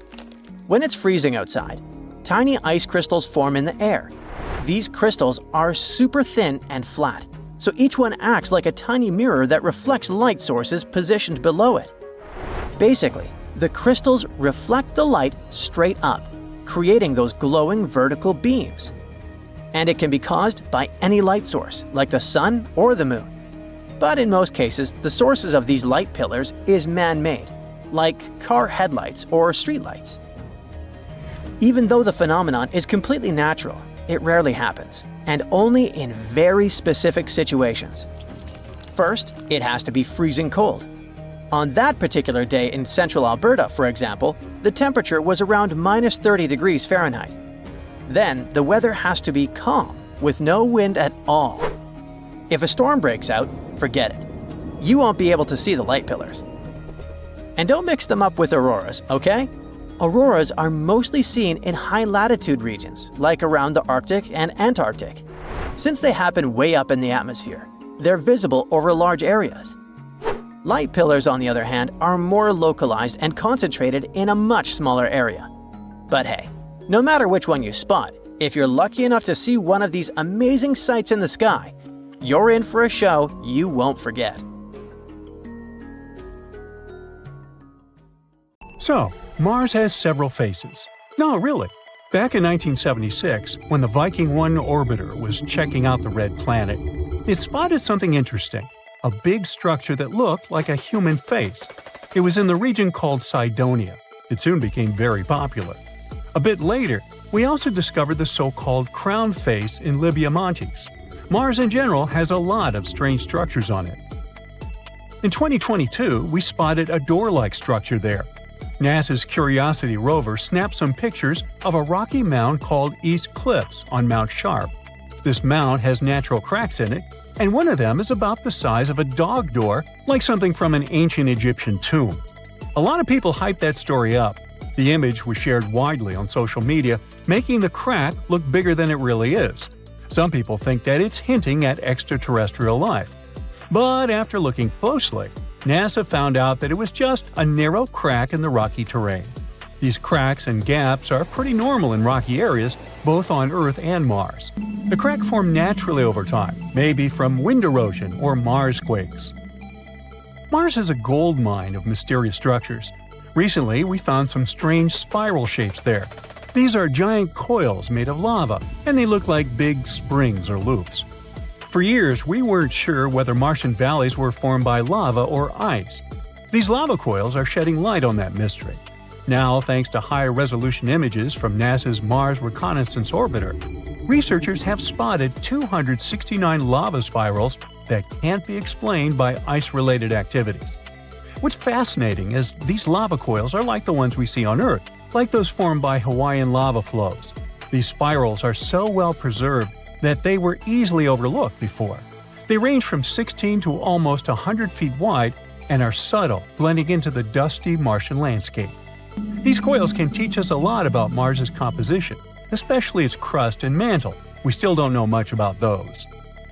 When it's freezing outside, tiny ice crystals form in the air. These crystals are super thin and flat, so each one acts like a tiny mirror that reflects light sources positioned below it. Basically, the crystals reflect the light straight up, creating those glowing vertical beams. And it can be caused by any light source, like the sun or the moon. But in most cases, the sources of these light pillars is man-made, like car headlights or streetlights. Even though the phenomenon is completely natural, it rarely happens, and only in very specific situations. First, it has to be freezing cold. On that particular day in central Alberta, for example, the temperature was around minus 30 degrees Fahrenheit. Then, the weather has to be calm, with no wind at all. If a storm breaks out, forget it. You won't be able to see the light pillars. And don't mix them up with auroras, okay? Auroras are mostly seen in high-latitude regions, like around the Arctic and Antarctic. Since they happen way up in the atmosphere, they're visible over large areas. Light pillars, on the other hand, are more localized and concentrated in a much smaller area. But hey, no matter which one you spot, if you're lucky enough to see one of these amazing sights in the sky, you're in for a show you won't forget. So, Mars has several faces. No, really. Back in 1976, when the Viking 1 orbiter was checking out the red planet, it spotted something interesting, a big structure that looked like a human face. It was in the region called Cydonia. It soon became very popular. A bit later, we also discovered the so-called crown face in Libya Montes. Mars in general has a lot of strange structures on it. In 2022, we spotted a door-like structure there. NASA's Curiosity rover snapped some pictures of a rocky mound called East Cliffs on Mount Sharp. This mound has natural cracks in it, and one of them is about the size of a dog door, like something from an ancient Egyptian tomb. A lot of people hyped that story up. The image was shared widely on social media, making the crack look bigger than it really is. Some people think that it's hinting at extraterrestrial life. But after looking closely, NASA found out that it was just a narrow crack in the rocky terrain. These cracks and gaps are pretty normal in rocky areas, both on Earth and Mars. The crack formed naturally over time, maybe from wind erosion or Mars quakes. Mars is a gold mine of mysterious structures. Recently, we found some strange spiral shapes there. These are giant coils made of lava, and they look like big springs or loops. For years, we weren't sure whether Martian valleys were formed by lava or ice. These lava coils are shedding light on that mystery. Now, thanks to high-resolution images from NASA's Mars Reconnaissance Orbiter, researchers have spotted 269 lava spirals that can't be explained by ice-related activities. What's fascinating is these lava coils are like the ones we see on Earth, like those formed by Hawaiian lava flows. These spirals are so well preserved that they were easily overlooked before. They range from 16 to almost 100 feet wide and are subtle, blending into the dusty Martian landscape. These coils can teach us a lot about Mars's composition, especially its crust and mantle. We still don't know much about those.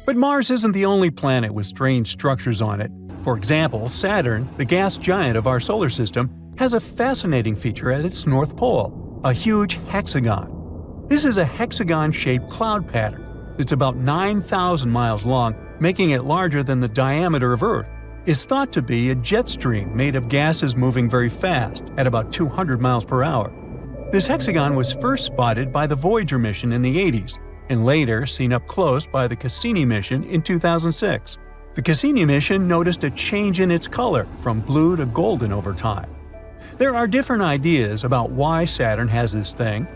But Mars isn't the only planet with strange structures on it. For example, Saturn, the gas giant of our solar system, has a fascinating feature at its north pole, a huge hexagon. This is a hexagon-shaped cloud pattern. It's about 9,000 miles long, making it larger than the diameter of Earth. It's thought to be a jet stream made of gases moving very fast, at about 200 miles per hour. This hexagon was first spotted by the Voyager mission in the 80s, and later seen up close by the Cassini mission in 2006. The Cassini mission noticed a change in its color from blue to golden over time. There are different ideas about why Saturn has this thing.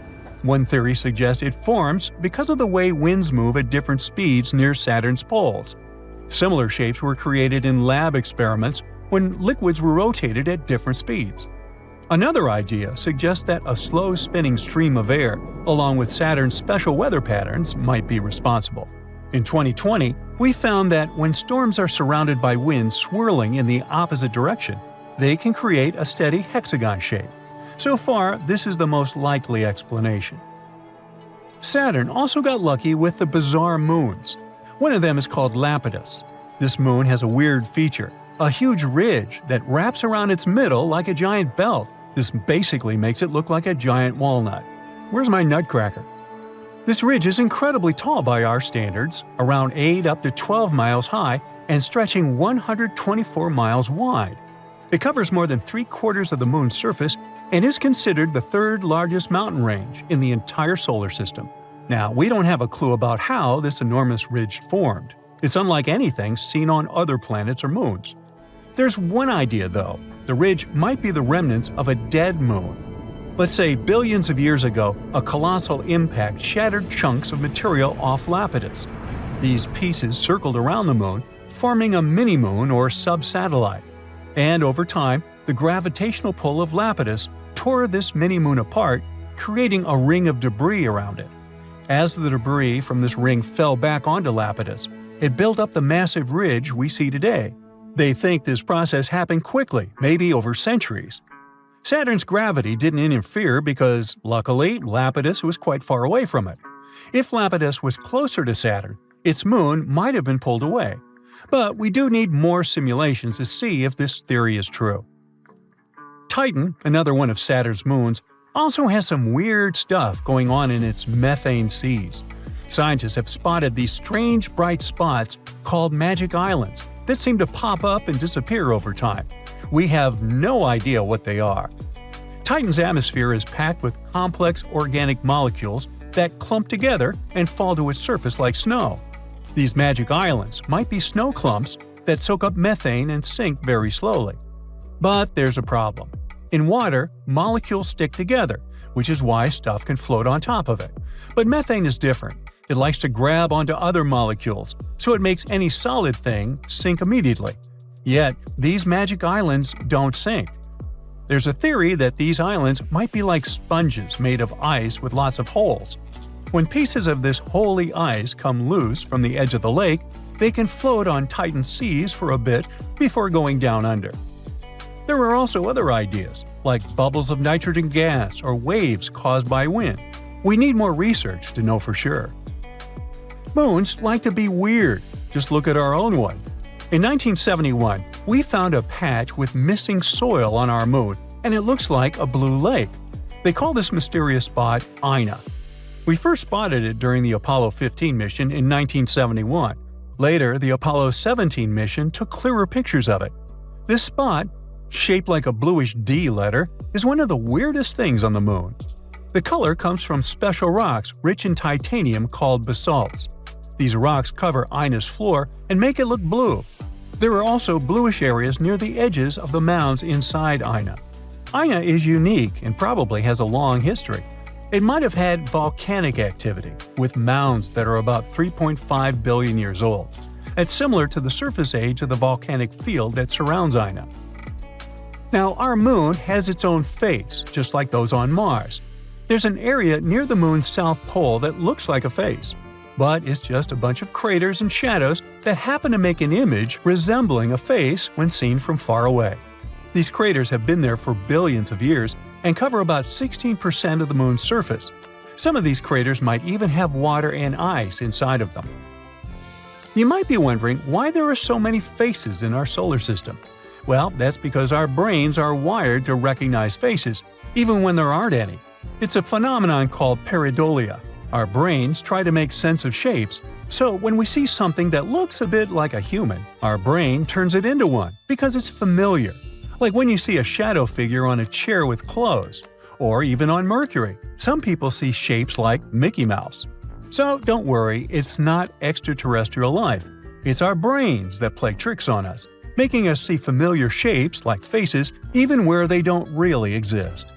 One theory suggests it forms because of the way winds move at different speeds near Saturn's poles. Similar shapes were created in lab experiments when liquids were rotated at different speeds. Another idea suggests that a slow spinning stream of air, along with Saturn's special weather patterns, might be responsible. In 2020, we found that when storms are surrounded by winds swirling in the opposite direction, they can create a steady hexagon shape. So far, this is the most likely explanation. Saturn also got lucky with the bizarre moons. One of them is called Lapidus. This moon has a weird feature, a huge ridge that wraps around its middle like a giant belt. This basically makes it look like a giant walnut. Where's my nutcracker? This ridge is incredibly tall by our standards, around 8 up to 12 miles high and stretching 124 miles wide. It covers more than 3/4 of the moon's surface and is considered the third largest mountain range in the entire solar system. Now, we don't have a clue about how this enormous ridge formed. It's unlike anything seen on other planets or moons. There's one idea, though. The ridge might be the remnants of a dead moon. Let's say billions of years ago, a colossal impact shattered chunks of material off Lapidus. These pieces circled around the moon, forming a mini-moon or sub-satellite. And over time, the gravitational pull of Lapidus tore this mini-moon apart, creating a ring of debris around it. As the debris from this ring fell back onto Lapidus, it built up the massive ridge we see today. They think this process happened quickly, maybe over centuries. Saturn's gravity didn't interfere because, luckily, Lapidus was quite far away from it. If Lapidus was closer to Saturn, its moon might have been pulled away. But we do need more simulations to see if this theory is true. Titan, another one of Saturn's moons, also has some weird stuff going on in its methane seas. Scientists have spotted these strange bright spots called magic islands that seem to pop up and disappear over time. We have no idea what they are. Titan's atmosphere is packed with complex organic molecules that clump together and fall to its surface like snow. These magic islands might be snow clumps that soak up methane and sink very slowly. But there's a problem. In water, molecules stick together, which is why stuff can float on top of it. But methane is different. It likes to grab onto other molecules, so it makes any solid thing sink immediately. Yet, these magic islands don't sink. There's a theory that these islands might be like sponges made of ice with lots of holes. When pieces of this holy ice come loose from the edge of the lake, they can float on tightened seas for a bit before going down under. There are also other ideas, like bubbles of nitrogen gas or waves caused by wind. We need more research to know for sure. Moons like to be weird. Just look at our own one. In 1971, we found a patch with missing soil on our moon, and it looks like a blue lake. They call this mysterious spot Ina. We first spotted it during the Apollo 15 mission in 1971. Later, the Apollo 17 mission took clearer pictures of it. This spot, shaped like a bluish D letter, is one of the weirdest things on the moon. The color comes from special rocks rich in titanium called basalts. These rocks cover Ina's floor and make it look blue. There are also bluish areas near the edges of the mounds inside Ina. Ina is unique and probably has a long history. It might have had volcanic activity, with mounds that are about 3.5 billion years old. It's similar to the surface age of the volcanic field that surrounds Ina. Now, our moon has its own face, just like those on Mars. There's an area near the moon's south pole that looks like a face, but it's just a bunch of craters and shadows that happen to make an image resembling a face when seen from far away. These craters have been there for billions of years and cover about 16% of the moon's surface. Some of these craters might even have water and ice inside of them. You might be wondering why there are so many faces in our solar system. Well, that's because our brains are wired to recognize faces, even when there aren't any. It's a phenomenon called pareidolia. Our brains try to make sense of shapes, so when we see something that looks a bit like a human, our brain turns it into one because it's familiar. Like when you see a shadow figure on a chair with clothes, or even on Mercury. Some people see shapes like Mickey Mouse. So don't worry, it's not extraterrestrial life. It's our brains that play tricks on us, making us see familiar shapes like faces even where they don't really exist.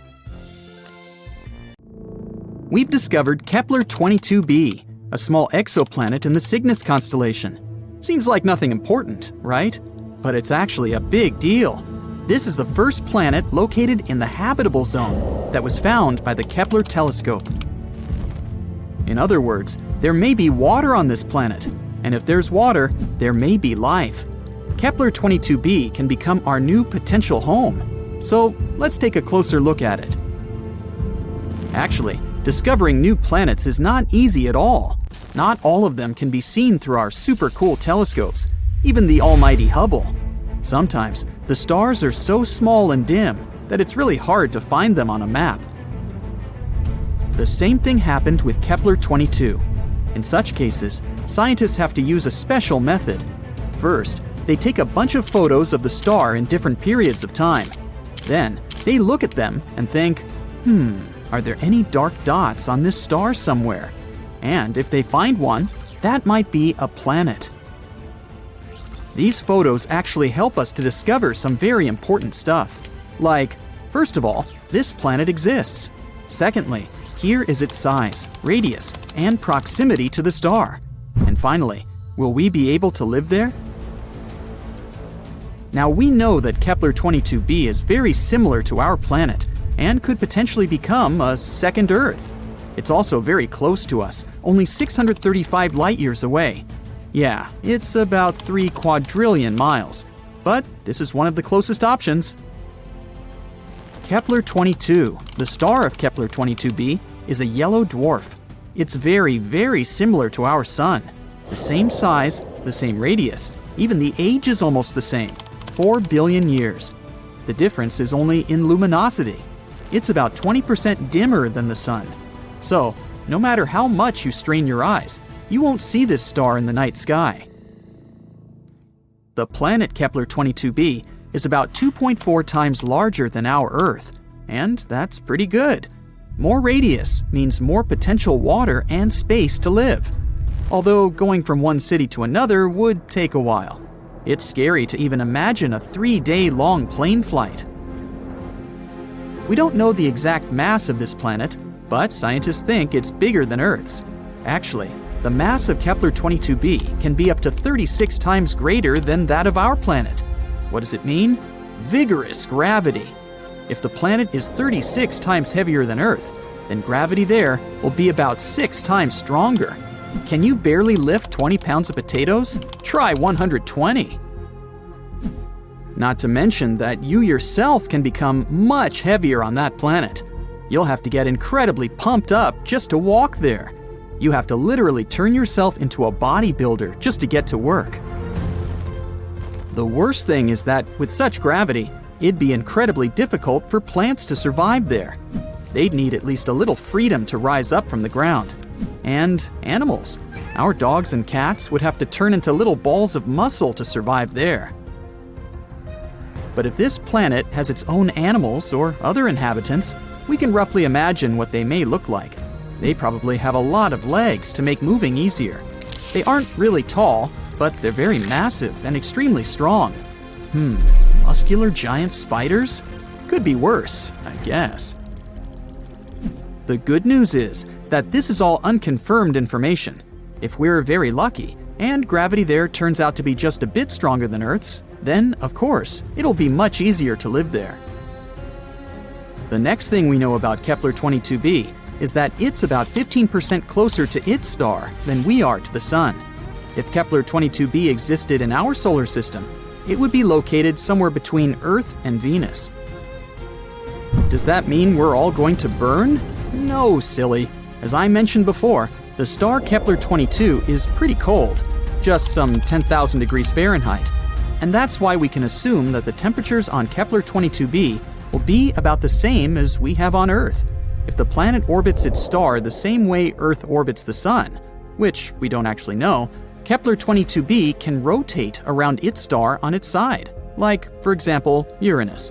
We've discovered Kepler-22b, a small exoplanet in the Cygnus constellation. Seems like nothing important, right? But it's actually a big deal. This is the first planet located in the habitable zone that was found by the Kepler telescope. In other words, there may be water on this planet, and if there's water, there may be life. Kepler-22b can become our new potential home. So let's take a closer look at it. Actually, discovering new planets is not easy at all. Not all of them can be seen through our super cool telescopes, even the almighty Hubble. Sometimes, the stars are so small and dim that it's really hard to find them on a map. The same thing happened with Kepler-22. In such cases, scientists have to use a special method. First, they take a bunch of photos of the star in different periods of time. Then, they look at them and think, are there any dark dots on this star somewhere? And if they find one, that might be a planet. These photos actually help us to discover some very important stuff. Like, first of all, this planet exists. Secondly, here is its size, radius, and proximity to the star. And finally, will we be able to live there? Now we know that Kepler-22b is very similar to our planet and could potentially become a second Earth. It's also very close to us, only 635 light-years away. Yeah, it's about 3 quadrillion miles, but this is one of the closest options. Kepler-22, the star of Kepler-22b, is a yellow dwarf. It's very, very similar to our Sun. The same size, the same radius, even the age is almost the same, 4 billion years. The difference is only in luminosity. It's about 20% dimmer than the Sun. So, no matter how much you strain your eyes, you won't see this star in the night sky. The planet Kepler-22b is about 2.4 times larger than our Earth, and that's pretty good. More radius means more potential water and space to live. Although going from one city to another would take a while. It's scary to even imagine a 3-day-long plane flight. We don't know the exact mass of this planet, but scientists think it's bigger than Earth's. Actually, The mass of Kepler-22b can be up to 36 times greater than that of our planet. What does it mean? Vigorous gravity. If the planet is 36 times heavier than Earth, then gravity there will be about 6 times stronger. Can you barely lift 20 pounds of potatoes? Try 120. Not to mention that you yourself can become much heavier on that planet. You'll have to get incredibly pumped up just to walk there. You have to literally turn yourself into a bodybuilder just to get to work. The worst thing is that with such gravity, it'd be incredibly difficult for plants to survive there. They'd need at least a little freedom to rise up from the ground. And animals. Our dogs and cats would have to turn into little balls of muscle to survive there. But if this planet has its own animals or other inhabitants, we can roughly imagine what they may look like. They probably have a lot of legs to make moving easier. They aren't really tall, but they're very massive and extremely strong. Muscular giant spiders? Could be worse, I guess. The good news is that this is all unconfirmed information. If we're very lucky, and gravity there turns out to be just a bit stronger than Earth's, then, of course, it'll be much easier to live there. The next thing we know about Kepler-22b is that it's about 15% closer to its star than we are to the Sun. If Kepler-22b existed in our solar system, it would be located somewhere between Earth and Venus. Does that mean we're all going to burn? No, silly. As I mentioned before, the star Kepler-22 is pretty cold, just some 10,000 degrees Fahrenheit. And that's why we can assume that the temperatures on Kepler-22b will be about the same as we have on Earth. If the planet orbits its star the same way Earth orbits the Sun, which we don't actually know, Kepler-22b can rotate around its star on its side, like, for example, Uranus.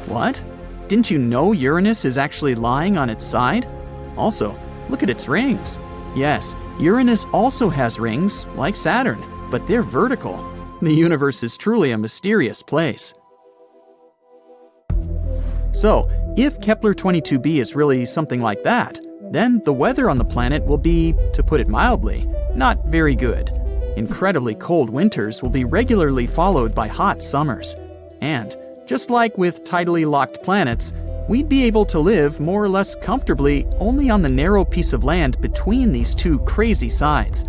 What? Didn't you know Uranus is actually lying on its side? Also, look at its rings. Yes, Uranus also has rings, like Saturn, but they're vertical. The universe is truly a mysterious place. So, if Kepler-22b is really something like that, then the weather on the planet will be, to put it mildly, not very good. Incredibly cold winters will be regularly followed by hot summers. And, just like with tidally locked planets, we'd be able to live more or less comfortably only on the narrow piece of land between these two crazy sides.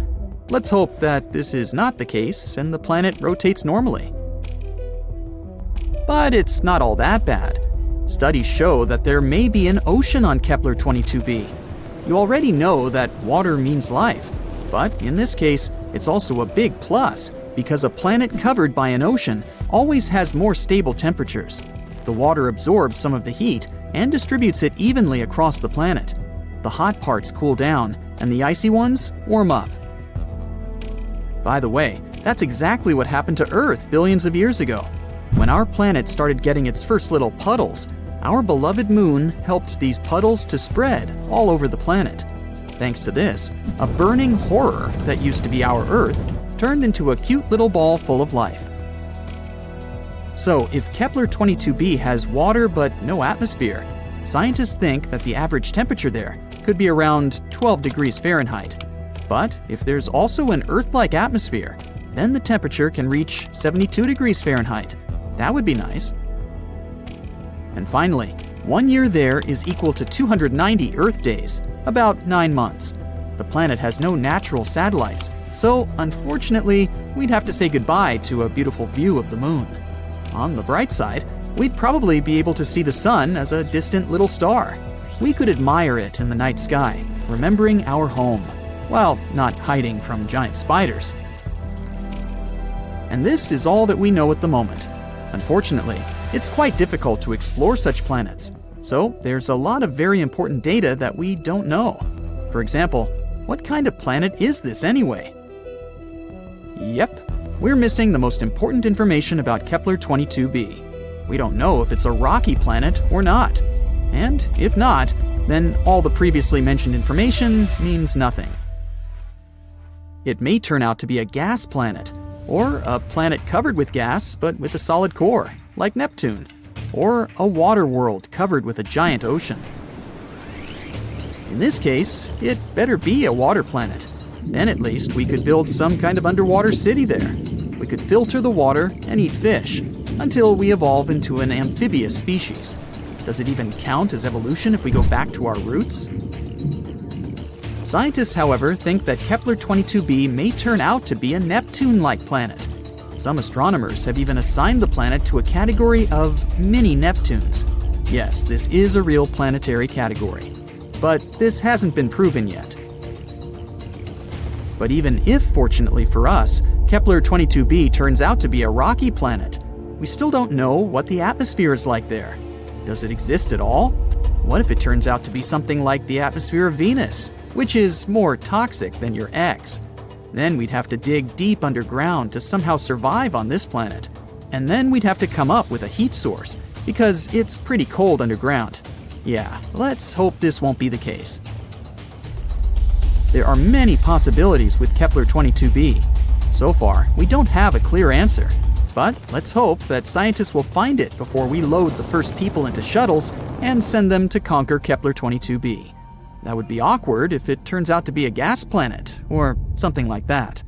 Let's hope that this is not the case and the planet rotates normally. But it's not all that bad. Studies show that there may be an ocean on Kepler-22b. You already know that water means life, but in this case, it's also a big plus because a planet covered by an ocean always has more stable temperatures. The water absorbs some of the heat and distributes it evenly across the planet. The hot parts cool down, and the icy ones warm up. By the way, that's exactly what happened to Earth billions of years ago. When our planet started getting its first little puddles, our beloved moon helped these puddles to spread all over the planet. Thanks to this, a burning horror that used to be our Earth turned into a cute little ball full of life. So, if Kepler-22b has water but no atmosphere, scientists think that the average temperature there could be around 12 degrees Fahrenheit. But if there's also an Earth-like atmosphere, then the temperature can reach 72 degrees Fahrenheit. That would be nice. And finally, 1 year there is equal to 290 Earth days, about 9 months. The planet has no natural satellites, so unfortunately, we'd have to say goodbye to a beautiful view of the moon. On the bright side, we'd probably be able to see the sun as a distant little star. We could admire it in the night sky, remembering our home, while not hiding from giant spiders. And this is all that we know at the moment. Unfortunately, it's quite difficult to explore such planets, so there's a lot of very important data that we don't know. For example, what kind of planet is this anyway? Yep, we're missing the most important information about Kepler-22b. We don't know if it's a rocky planet or not. And if not, then all the previously mentioned information means nothing. It may turn out to be a gas planet, or a planet covered with gas but with a solid core, like Neptune, or a water world covered with a giant ocean. In this case, it better be a water planet. Then at least we could build some kind of underwater city there. We could filter the water and eat fish until we evolve into an amphibious species. Does it even count as evolution if we go back to our roots? Scientists, however, think that Kepler-22b may turn out to be a Neptune-like planet. Some astronomers have even assigned the planet to a category of mini-Neptunes. Yes, this is a real planetary category. But this hasn't been proven yet. But even if, fortunately for us, Kepler-22b turns out to be a rocky planet, we still don't know what the atmosphere is like there. Does it exist at all? What if it turns out to be something like the atmosphere of Venus, which is more toxic than your ex? Then we'd have to dig deep underground to somehow survive on this planet. And then we'd have to come up with a heat source, because it's pretty cold underground. Yeah, let's hope this won't be the case. There are many possibilities with Kepler-22b. So far, we don't have a clear answer. But let's hope that scientists will find it before we load the first people into shuttles and send them to conquer Kepler-22b. That would be awkward if it turns out to be a gas planet, or something like that.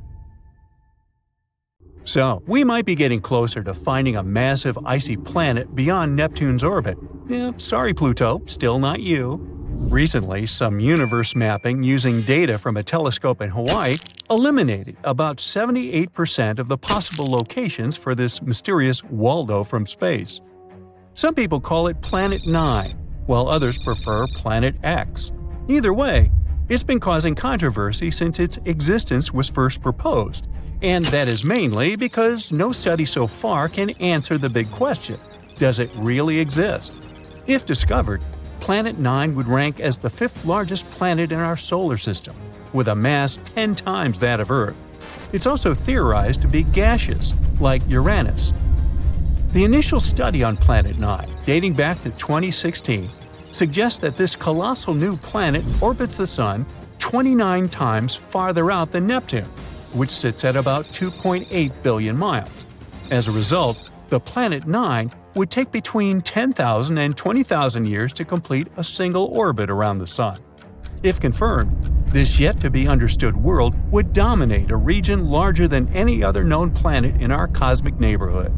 So, we might be getting closer to finding a massive icy planet beyond Neptune's orbit. Sorry Pluto, still not you. Recently, some universe mapping using data from a telescope in Hawaii eliminated about 78% of the possible locations for this mysterious Waldo from space. Some people call it Planet 9, while others prefer Planet X. Either way, it's been causing controversy since its existence was first proposed, and that is mainly because no study so far can answer the big question: does it really exist? If discovered, Planet 9 would rank as the fifth largest planet in our solar system, with a mass 10 times that of Earth. It's also theorized to be gaseous, like Uranus. The initial study on Planet 9, dating back to 2016, suggests that this colossal new planet orbits the Sun 29 times farther out than Neptune, which sits at about 2.8 billion miles. As a result, the Planet 9 would take between 10,000 and 20,000 years to complete a single orbit around the Sun. If confirmed, this yet-to-be-understood world would dominate a region larger than any other known planet in our cosmic neighborhood.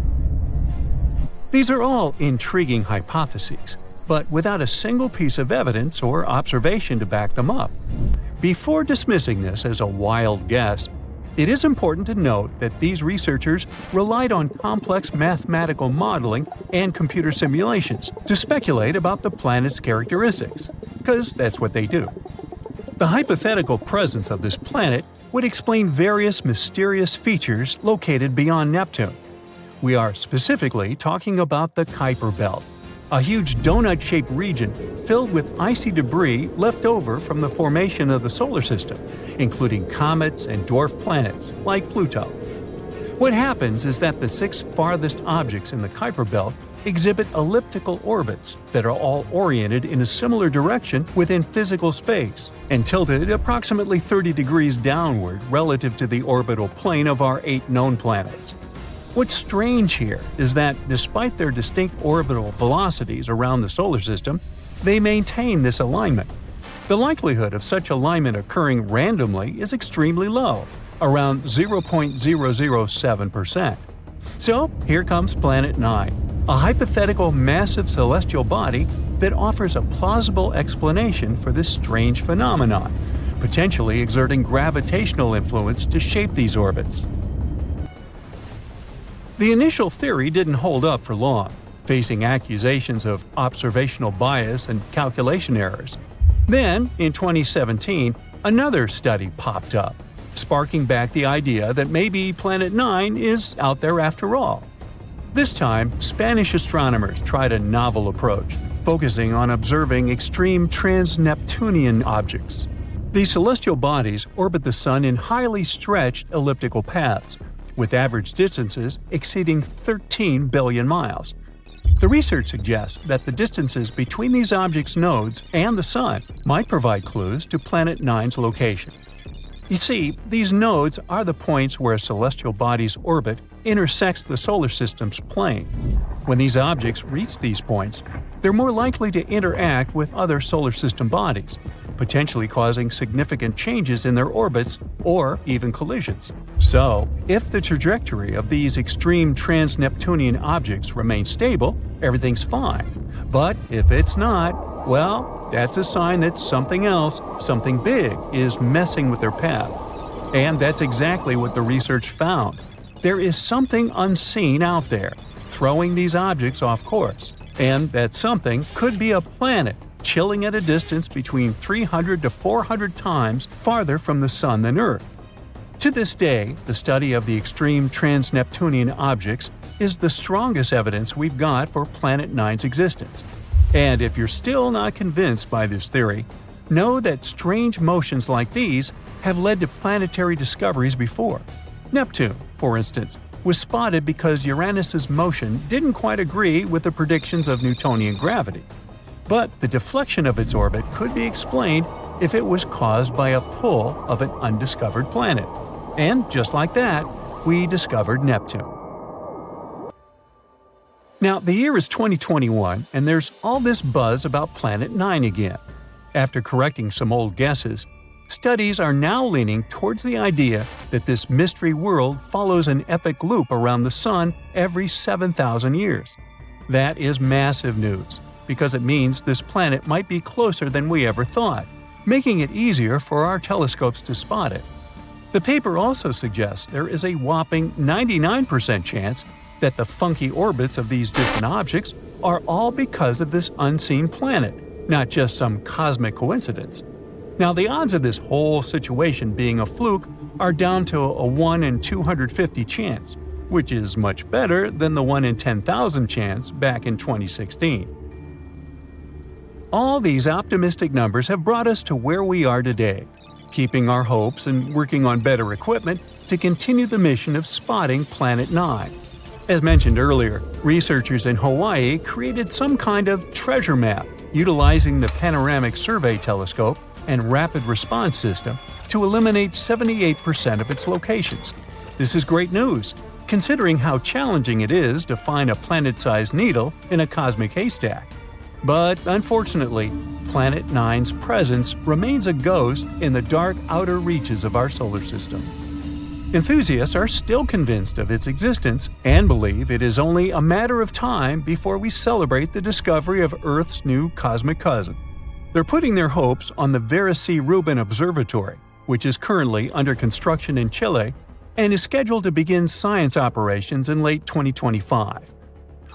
These are all intriguing hypotheses, but without a single piece of evidence or observation to back them up. Before dismissing this as a wild guess, it is important to note that these researchers relied on complex mathematical modeling and computer simulations to speculate about the planet's characteristics, because that's what they do. The hypothetical presence of this planet would explain various mysterious features located beyond Neptune. We are specifically talking about the Kuiper Belt, a huge donut-shaped region filled with icy debris left over from the formation of the solar system, including comets and dwarf planets like Pluto. What happens is that the 6 farthest objects in the Kuiper Belt exhibit elliptical orbits that are all oriented in a similar direction within physical space and tilted approximately 30 degrees downward relative to the orbital plane of our 8 known planets. What's strange here is that, despite their distinct orbital velocities around the solar system, they maintain this alignment. The likelihood of such alignment occurring randomly is extremely low, around 0.007%. So, here comes Planet 9, a hypothetical massive celestial body that offers a plausible explanation for this strange phenomenon, potentially exerting gravitational influence to shape these orbits. The initial theory didn't hold up for long, facing accusations of observational bias and calculation errors. Then, in 2017, another study popped up, sparking back the idea that maybe Planet 9 is out there after all. This time, Spanish astronomers tried a novel approach, focusing on observing extreme trans-Neptunian objects. These celestial bodies orbit the Sun in highly stretched elliptical paths, with average distances exceeding 13 billion miles. The research suggests that the distances between these objects' nodes and the Sun might provide clues to Planet 9's location. You see, these nodes are the points where a celestial body's orbit intersects the solar system's plane. When these objects reach these points, they're more likely to interact with other solar system bodies, potentially causing significant changes in their orbits or even collisions. So, if the trajectory of these extreme trans-Neptunian objects remains stable, everything's fine. But if it's not, well, that's a sign that something else, something big, is messing with their path. And that's exactly what the research found. There is something unseen out there, throwing these objects off course. And that something could be a planet chilling at a distance between 300 to 400 times farther from the Sun than Earth. To this day, the study of the extreme trans-Neptunian objects is the strongest evidence we've got for Planet 9's existence. And if you're still not convinced by this theory, know that strange motions like these have led to planetary discoveries before. Neptune, for instance, was spotted because Uranus's motion didn't quite agree with the predictions of Newtonian gravity. But the deflection of its orbit could be explained if it was caused by a pull of an undiscovered planet. And just like that, we discovered Neptune. Now, the year is 2021, and there's all this buzz about Planet 9 again. After correcting some old guesses, studies are now leaning towards the idea that this mystery world follows an epic loop around the Sun every 7,000 years. That is massive news, because it means this planet might be closer than we ever thought, making it easier for our telescopes to spot it. The paper also suggests there is a whopping 99% chance that the funky orbits of these distant objects are all because of this unseen planet, not just some cosmic coincidence. Now, the odds of this whole situation being a fluke are down to a 1 in 250 chance, which is much better than the 1 in 10,000 chance back in 2016. All these optimistic numbers have brought us to where we are today, keeping our hopes and working on better equipment to continue the mission of spotting Planet 9. As mentioned earlier, researchers in Hawaii created some kind of treasure map utilizing the Panoramic Survey Telescope and Rapid Response System to eliminate 78% of its locations. This is great news, considering how challenging it is to find a planet-sized needle in a cosmic haystack. But unfortunately, Planet 9's presence remains a ghost in the dark outer reaches of our solar system. Enthusiasts are still convinced of its existence and believe it is only a matter of time before we celebrate the discovery of Earth's new cosmic cousin. They're putting their hopes on the Vera C. Rubin Observatory, which is currently under construction in Chile and is scheduled to begin science operations in late 2025.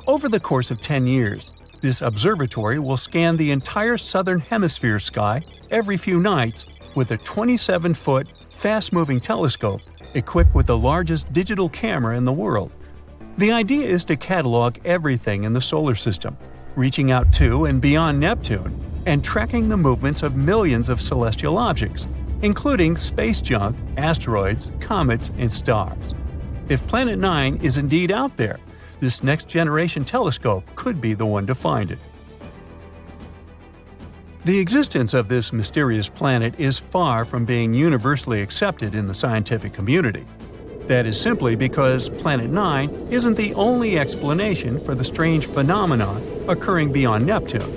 Over the course of 10 years, this observatory will scan the entire southern hemisphere sky every few nights with a 27-foot, fast-moving telescope equipped with the largest digital camera in the world. The idea is to catalog everything in the solar system, reaching out to and beyond Neptune, and tracking the movements of millions of celestial objects, including space junk, asteroids, comets, and stars. If Planet 9 is indeed out there, this next-generation telescope could be the one to find it. The existence of this mysterious planet is far from being universally accepted in the scientific community. That is simply because Planet 9 isn't the only explanation for the strange phenomenon occurring beyond Neptune.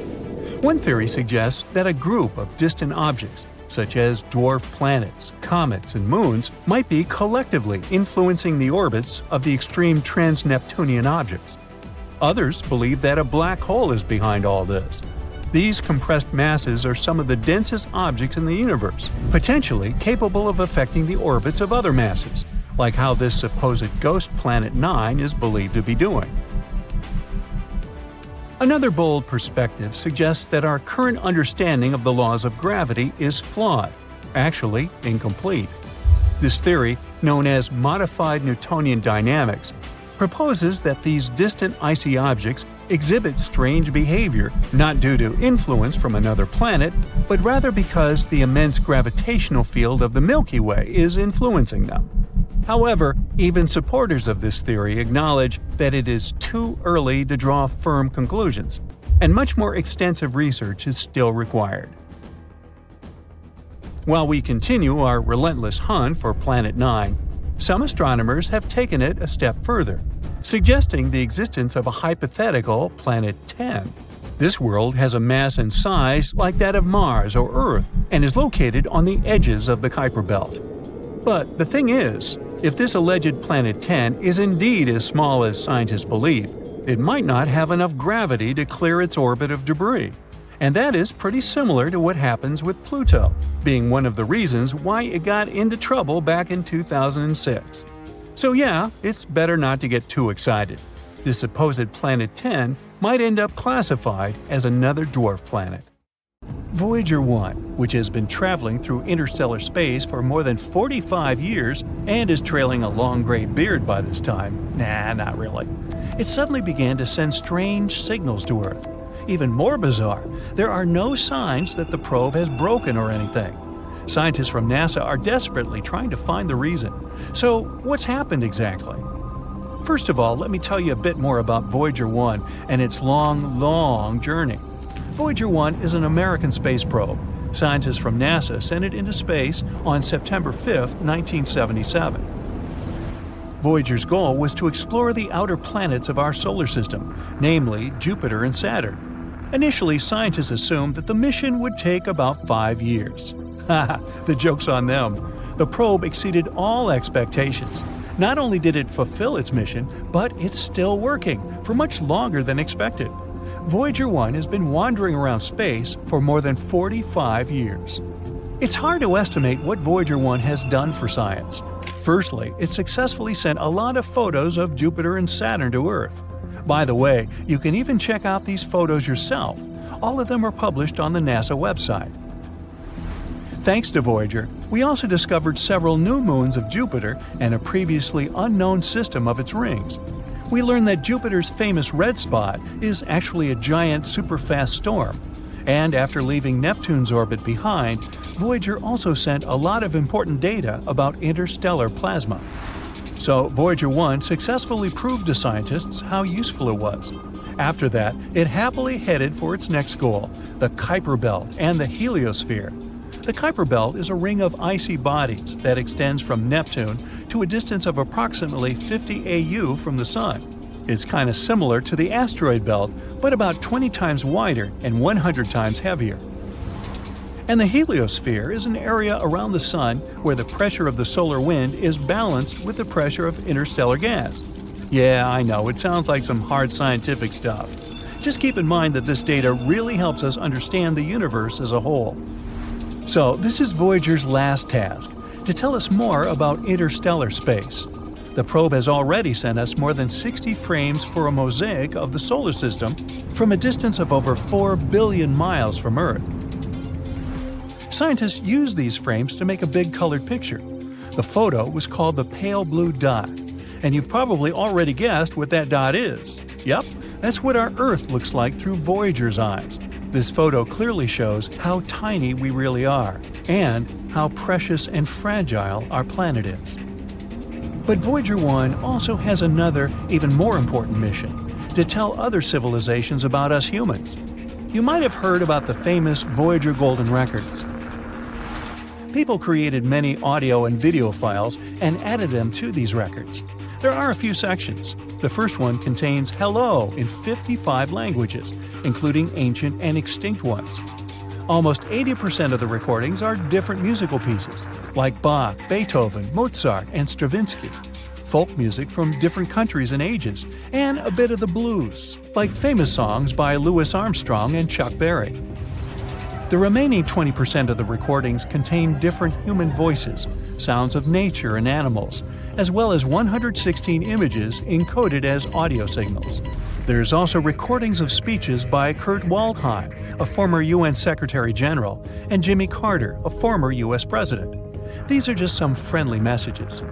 One theory suggests that a group of distant objects, such as dwarf planets, comets, and moons, might be collectively influencing the orbits of the extreme trans-Neptunian objects. Others believe that a black hole is behind all this. These compressed masses are some of the densest objects in the universe, potentially capable of affecting the orbits of other masses, like how this supposed ghost Planet 9 is believed to be doing. Another bold perspective suggests that our current understanding of the laws of gravity is flawed, actually incomplete. This theory, known as modified Newtonian dynamics, proposes that these distant icy objects exhibit strange behavior not due to influence from another planet, but rather because the immense gravitational field of the Milky Way is influencing them. However, even supporters of this theory acknowledge that it is too early to draw firm conclusions, and much more extensive research is still required. While we continue our relentless hunt for Planet 9, some astronomers have taken it a step further. suggesting the existence of a hypothetical Planet 10. This world has a mass and size like that of Mars or Earth and is located on the edges of the Kuiper Belt. But the thing is, if this alleged Planet 10 is indeed as small as scientists believe, it might not have enough gravity to clear its orbit of debris. And that is pretty similar to what happens with Pluto, being one of the reasons why it got into trouble back in 2006. So yeah, it's better not to get too excited. This supposed Planet 10 might end up classified as another dwarf planet. Voyager 1, which has been traveling through interstellar space for more than 45 years and is trailing a long gray beard by this time, not really, it suddenly began to send strange signals to Earth. Even more bizarre, there are no signs that the probe has broken or anything. Scientists from NASA are desperately trying to find the reason. So, what's happened exactly? First of all, let me tell you a bit more about Voyager 1 and its long journey. Voyager 1 is an American space probe. Scientists from NASA sent it into space on September 5, 1977. Voyager's goal was to explore the outer planets of our solar system, namely Jupiter and Saturn. Initially, scientists assumed that the mission would take about 5 years. Haha, the joke's on them. The probe exceeded all expectations. Not only did it fulfill its mission, but it's still working for much longer than expected. Voyager 1 has been wandering around space for more than 45 years. It's hard to estimate what Voyager 1 has done for science. Firstly, it successfully sent a lot of photos of Jupiter and Saturn to Earth. By the way, you can even check out these photos yourself. All of them are published on the NASA website. Thanks to Voyager, we also discovered several new moons of Jupiter and a previously unknown system of its rings. We learned that Jupiter's famous red spot is actually a giant superfast storm. And after leaving Neptune's orbit behind, Voyager also sent a lot of important data about interstellar plasma. So Voyager 1 successfully proved to scientists how useful it was. After that, it happily headed for its next goal, the Kuiper Belt and the heliosphere. The Kuiper Belt is a ring of icy bodies that extends from Neptune to a distance of approximately 50 AU from the Sun. It's kind of similar to the asteroid belt, but about 20 times wider and 100 times heavier. And the heliosphere is an area around the Sun where the pressure of the solar wind is balanced with the pressure of interstellar gas. Yeah, I know, it sounds like some hard scientific stuff. Just keep in mind that this data really helps us understand the universe as a whole. So, this is Voyager's last task, to tell us more about interstellar space. The probe has already sent us more than 60 frames for a mosaic of the solar system from a distance of over 4 billion miles from Earth. Scientists use these frames to make a big colored picture. The photo was called the pale blue dot, and you've probably already guessed what that dot is. Yep, that's what our Earth looks like through Voyager's eyes. This photo clearly shows how tiny we really are, and how precious and fragile our planet is. But Voyager 1 also has another, even more important mission, to tell other civilizations about us humans. You might have heard about the famous Voyager Golden Records. People created many audio and video files and added them to these records. There are a few sections. The first one contains hello in 55 languages, including ancient and extinct ones. Almost 80% of the recordings are different musical pieces, like Bach, Beethoven, Mozart, and Stravinsky, folk music from different countries and ages, and a bit of the blues, like famous songs by Louis Armstrong and Chuck Berry. The remaining 20% of the recordings contain different human voices, sounds of nature and animals, as well as 116 images encoded as audio signals. There's also recordings of speeches by Kurt Waldheim, a former UN Secretary General, and Jimmy Carter, a former US President. These are just some friendly messages.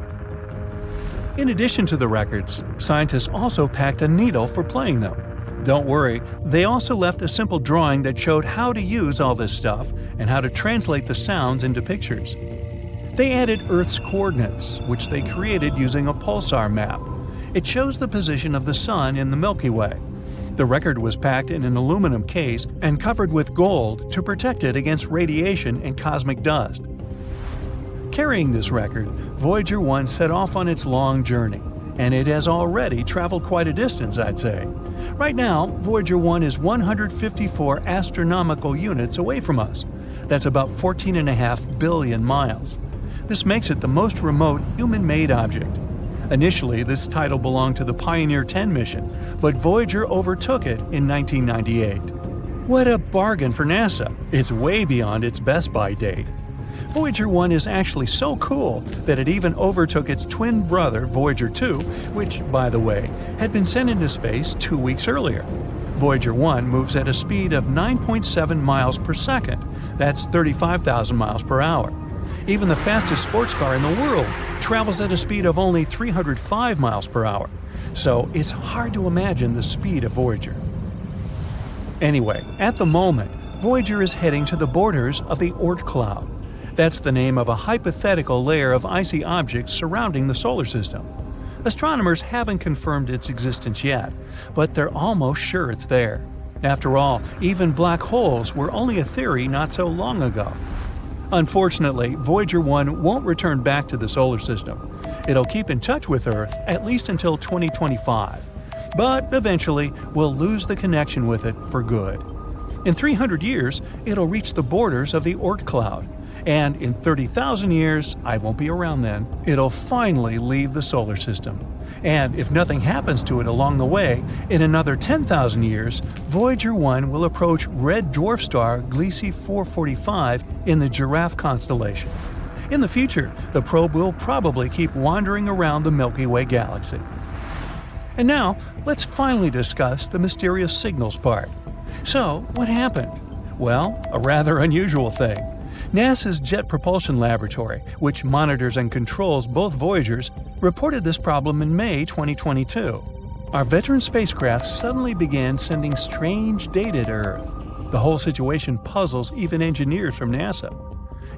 In addition to the records, scientists also packed a needle for playing them. Don't worry, they also left a simple drawing that showed how to use all this stuff and how to translate the sounds into pictures. They added Earth's coordinates, which they created using a pulsar map. It shows the position of the Sun in the Milky Way. The record was packed in an aluminum case and covered with gold to protect it against radiation and cosmic dust. Carrying this record, Voyager 1 set off on its long journey, and it has already traveled quite a distance, I'd say. Right now, Voyager 1 is 154 astronomical units away from us. That's about 14.5 billion miles. This makes it the most remote human-made object. Initially, this title belonged to the Pioneer 10 mission, but Voyager overtook it in 1998. What a bargain for NASA! It's way beyond its best-by date. Voyager 1 is actually so cool that it even overtook its twin brother, Voyager 2, which, by the way, had been sent into space 2 weeks earlier. Voyager 1 moves at a speed of 9.7 miles per second. That's 35,000 miles per hour. Even the fastest sports car in the world travels at a speed of only 305 miles per hour. So it's hard to imagine the speed of Voyager. Anyway, at the moment, Voyager is heading to the borders of the Oort cloud. That's the name of a hypothetical layer of icy objects surrounding the solar system. Astronomers haven't confirmed its existence yet, but they're almost sure it's there. After all, even black holes were only a theory not so long ago. Unfortunately, Voyager 1 won't return back to the solar system. It'll keep in touch with Earth at least until 2025. But eventually, we'll lose the connection with it for good. In 300 years, it'll reach the borders of the Oort cloud. And in 30,000 years, I won't be around then, it'll finally leave the solar system. And if nothing happens to it along the way, in another 10,000 years, Voyager 1 will approach red dwarf star Gliese 445 in the Giraffe constellation. In the future, the probe will probably keep wandering around the Milky Way galaxy. And now, let's finally discuss the mysterious signals part. So, what happened? Well, a rather unusual thing. NASA's Jet Propulsion Laboratory, which monitors and controls both Voyagers, reported this problem in May 2022. Our veteran spacecraft suddenly began sending strange data to Earth. The whole situation puzzles even engineers from NASA.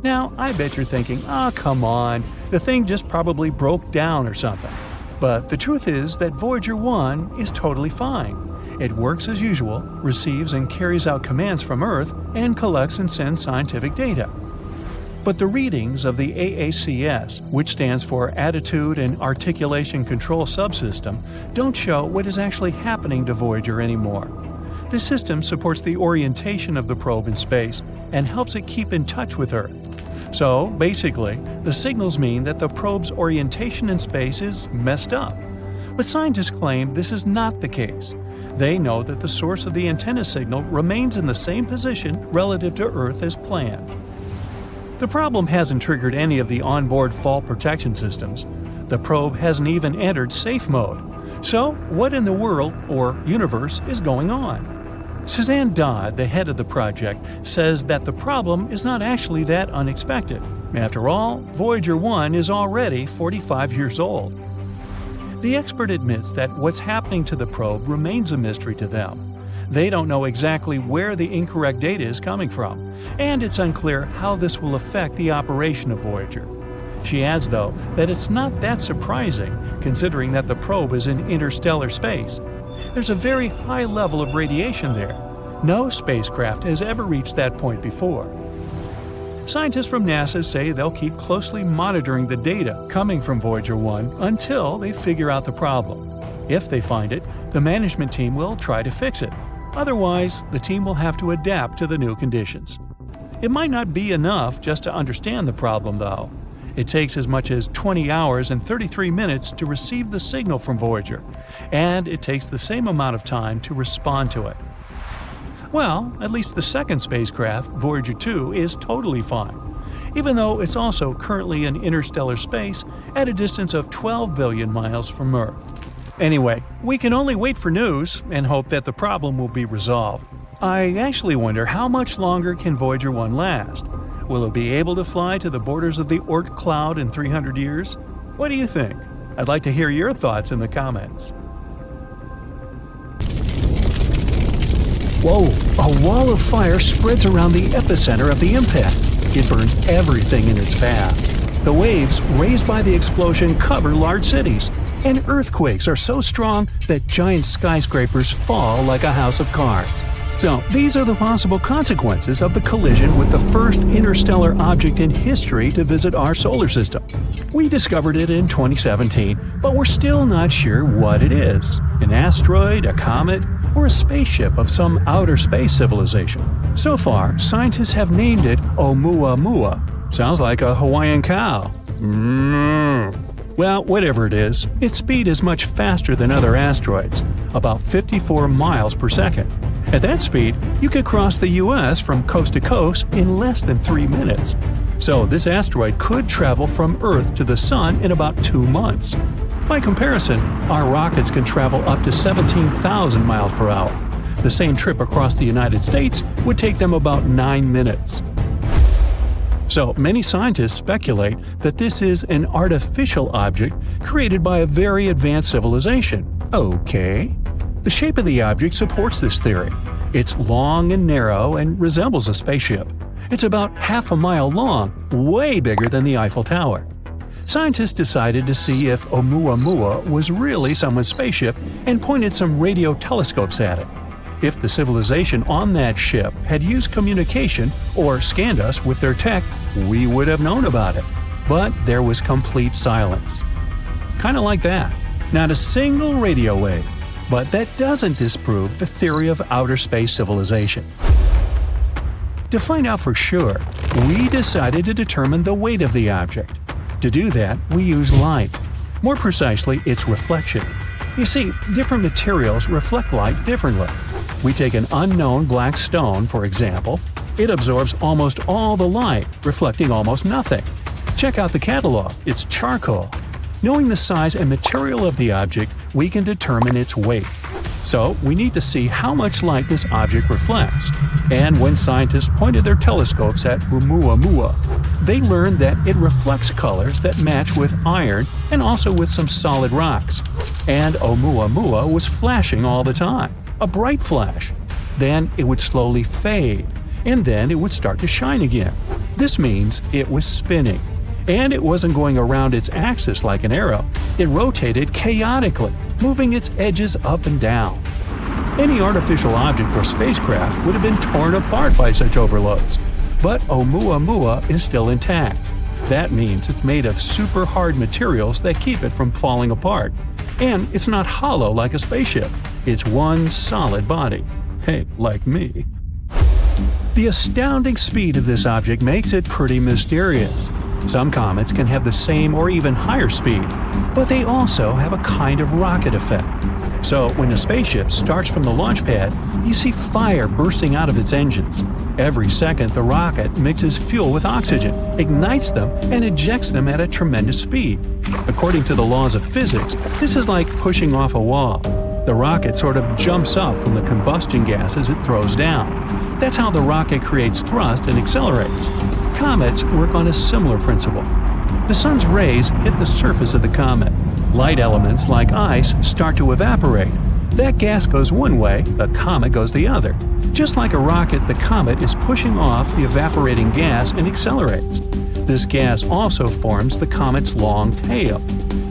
Now, I bet you're thinking, come on, the thing just probably broke down or something. But the truth is that Voyager 1 is totally fine. It works as usual, receives and carries out commands from Earth, and collects and sends scientific data. But the readings of the AACS, which stands for Attitude and Articulation Control Subsystem, don't show what is actually happening to Voyager anymore. This system supports the orientation of the probe in space and helps it keep in touch with Earth. So, basically, the signals mean that the probe's orientation in space is messed up. But scientists claim this is not the case. They know that the source of the antenna signal remains in the same position relative to Earth as planned. The problem hasn't triggered any of the onboard fall protection systems. The probe hasn't even entered safe mode. So, what in the world, or universe, is going on? Suzanne Dodd, the head of the project, says that the problem is not actually that unexpected. After all, Voyager 1 is already 45 years old. The expert admits that what's happening to the probe remains a mystery to them. They don't know exactly where the incorrect data is coming from, and it's unclear how this will affect the operation of Voyager. She adds, though, that it's not that surprising, considering that the probe is in interstellar space. There's a very high level of radiation there. No spacecraft has ever reached that point before. Scientists from NASA say they'll keep closely monitoring the data coming from Voyager 1 until they figure out the problem. If they find it, the management team will try to fix it. Otherwise, the team will have to adapt to the new conditions. It might not be enough just to understand the problem, though. It takes as much as 20 hours and 33 minutes to receive the signal from Voyager, and it takes the same amount of time to respond to it. Well, at least the second spacecraft, Voyager 2, is totally fine, even though it's also currently in interstellar space at a distance of 12 billion miles from Earth. Anyway, we can only wait for news and hope that the problem will be resolved. I actually wonder how much longer can Voyager 1 last? Will it be able to fly to the borders of the Oort cloud in 300 years? What do you think? I'd like to hear your thoughts in the comments. Whoa! A wall of fire spreads around the epicenter of the impact. It burns everything in its path. The waves raised by the explosion cover large cities, and earthquakes are so strong that giant skyscrapers fall like a house of cards. So, these are the possible consequences of the collision with the first interstellar object in history to visit our solar system. We discovered it in 2017, but we're still not sure what it is: an asteroid, a comet, or a spaceship of some outer space civilization. So far, scientists have named it Oumuamua. Sounds like a Hawaiian cow. Well, whatever it is, its speed is much faster than other asteroids, about 54 miles per second. At that speed, you could cross the US from coast to coast in less than 3 minutes. So this asteroid could travel from Earth to the Sun in about 2 months. By comparison, our rockets can travel up to 17,000 miles per hour. The same trip across the United States would take them about 9 minutes. So many scientists speculate that this is an artificial object created by a very advanced civilization. Okay. The shape of the object supports this theory. It's long and narrow and resembles a spaceship. It's about half a mile long, way bigger than the Eiffel Tower. Scientists decided to see if Oumuamua was really someone's spaceship and pointed some radio telescopes at it. If the civilization on that ship had used communication or scanned us with their tech, we would have known about it. But there was complete silence. Kinda like that. Not a single radio wave. But that doesn't disprove the theory of outer space civilization. To find out for sure, we decided to determine the weight of the object. To do that, we use light. More precisely, its reflection. You see, different materials reflect light differently. We take an unknown black stone, for example. It absorbs almost all the light, reflecting almost nothing. Check out the catalog, it's charcoal. Knowing the size and material of the object, we can determine its weight. So, we need to see how much light this object reflects. And when scientists pointed their telescopes at Oumuamua, they learned that it reflects colors that match with iron and also with some solid rocks. And Oumuamua was flashing all the time, a bright flash. Then it would slowly fade, and then it would start to shine again. This means it was spinning. And it wasn't going around its axis like an arrow. It rotated chaotically, moving its edges up and down. Any artificial object or spacecraft would have been torn apart by such overloads. But Oumuamua is still intact. That means it's made of super hard materials that keep it from falling apart. And it's not hollow like a spaceship. It's one solid body. Hey, like me. The astounding speed of this object makes it pretty mysterious. Some comets can have the same or even higher speed, but they also have a kind of rocket effect. So when a spaceship starts from the launch pad, you see fire bursting out of its engines. Every second, the rocket mixes fuel with oxygen, ignites them, and ejects them at a tremendous speed. According to the laws of physics, this is like pushing off a wall. The rocket sort of jumps up from the combustion gases it throws down. That's how the rocket creates thrust and accelerates. Comets work on a similar principle. The sun's rays hit the surface of the comet. Light elements like ice start to evaporate. That gas goes one way, the comet goes the other. Just like a rocket, the comet is pushing off the evaporating gas and accelerates. This gas also forms the comet's long tail.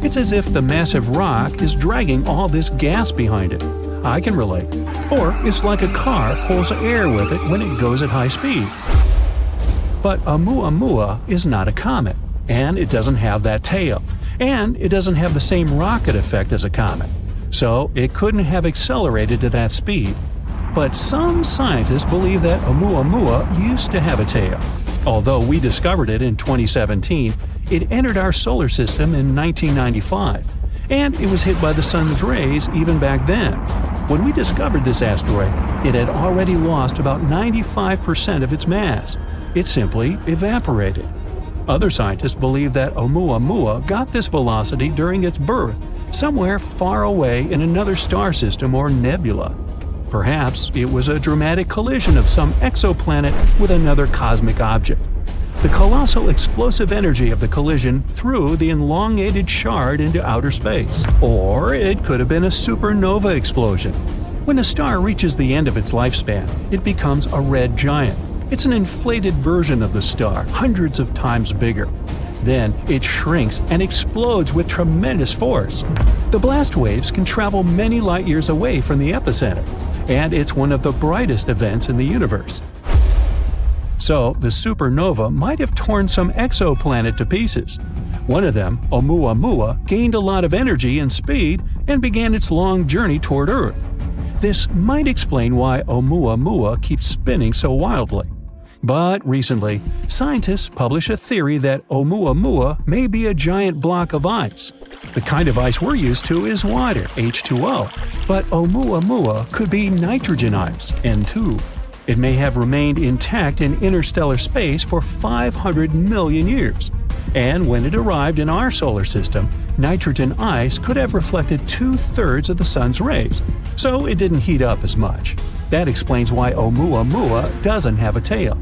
It's as if the massive rock is dragging all this gas behind it. I can relate. Or it's like a car pulls air with it when it goes at high speed. But Oumuamua is not a comet, and it doesn't have that tail, and it doesn't have the same rocket effect as a comet. So it couldn't have accelerated to that speed. But some scientists believe that Oumuamua used to have a tail. Although we discovered it in 2017, it entered our solar system in 1995, and it was hit by the sun's rays even back then. When we discovered this asteroid, it had already lost about 95% of its mass. It simply evaporated. Other scientists believe that Oumuamua got this velocity during its birth, somewhere far away in another star system or nebula. Perhaps it was a dramatic collision of some exoplanet with another cosmic object. The colossal explosive energy of the collision threw the elongated shard into outer space. Or it could have been a supernova explosion. When a star reaches the end of its lifespan, it becomes a red giant. It's an inflated version of the star, hundreds of times bigger. Then it shrinks and explodes with tremendous force. The blast waves can travel many light years away from the epicenter. and it's one of the brightest events in the universe. So, the supernova might have torn some exoplanet to pieces. One of them, Oumuamua, gained a lot of energy and speed and began its long journey toward Earth. This might explain why Oumuamua keeps spinning so wildly. But recently, scientists published a theory that Oumuamua may be a giant block of ice. The kind of ice we're used to is water, H2O, but Oumuamua could be nitrogen ice, N2. It may have remained intact in interstellar space for 500 million years. And when it arrived in our solar system, nitrogen ice could have reflected 2/3 of the sun's rays, so it didn't heat up as much. That explains why Oumuamua doesn't have a tail.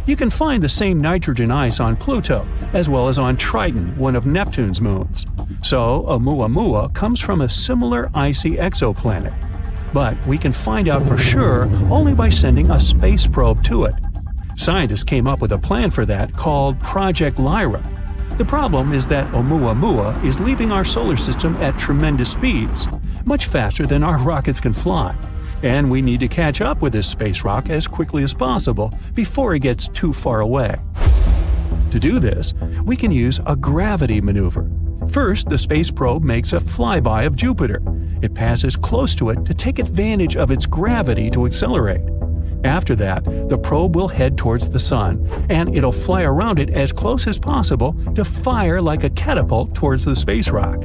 You can find the same nitrogen ice on Pluto, as well as on Triton, one of Neptune's moons. So Oumuamua comes from a similar icy exoplanet. But we can find out for sure only by sending a space probe to it. Scientists came up with a plan for that called Project Lyra. The problem is that Oumuamua is leaving our solar system at tremendous speeds, much faster than our rockets can fly. And we need to catch up with this space rock as quickly as possible before it gets too far away. To do this, we can use a gravity maneuver. First, the space probe makes a flyby of Jupiter. It passes close to it to take advantage of its gravity to accelerate. After that, the probe will head towards the Sun, and it'll fly around it as close as possible to fire like a catapult towards the space rock.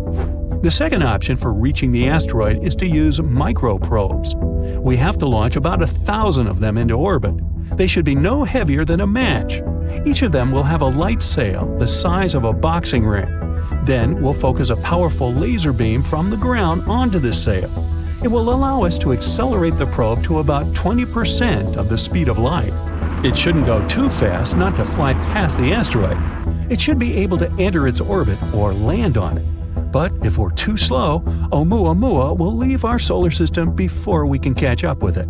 The second option for reaching the asteroid is to use microprobes. We have to launch about 1,000 of them into orbit. They should be no heavier than a match. Each of them will have a light sail the size of a boxing ring. Then we'll focus a powerful laser beam from the ground onto this sail. It will allow us to accelerate the probe to about 20% of the speed of light. It shouldn't go too fast not to fly past the asteroid. It should be able to enter its orbit or land on it. But if we're too slow, Oumuamua will leave our solar system before we can catch up with it.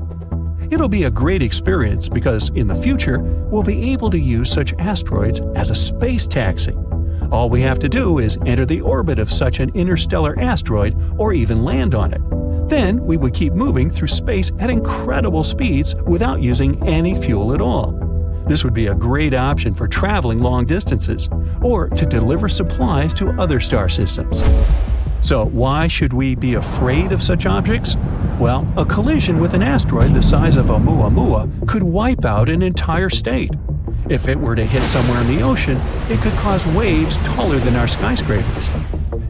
It'll be a great experience because in the future, we'll be able to use such asteroids as a space taxi. All we have to do is enter the orbit of such an interstellar asteroid or even land on it. Then we would keep moving through space at incredible speeds without using any fuel at all. This would be a great option for traveling long distances or to deliver supplies to other star systems. So why should we be afraid of such objects? Well, a collision with an asteroid the size of Oumuamua could wipe out an entire state. If it were to hit somewhere in the ocean, it could cause waves taller than our skyscrapers.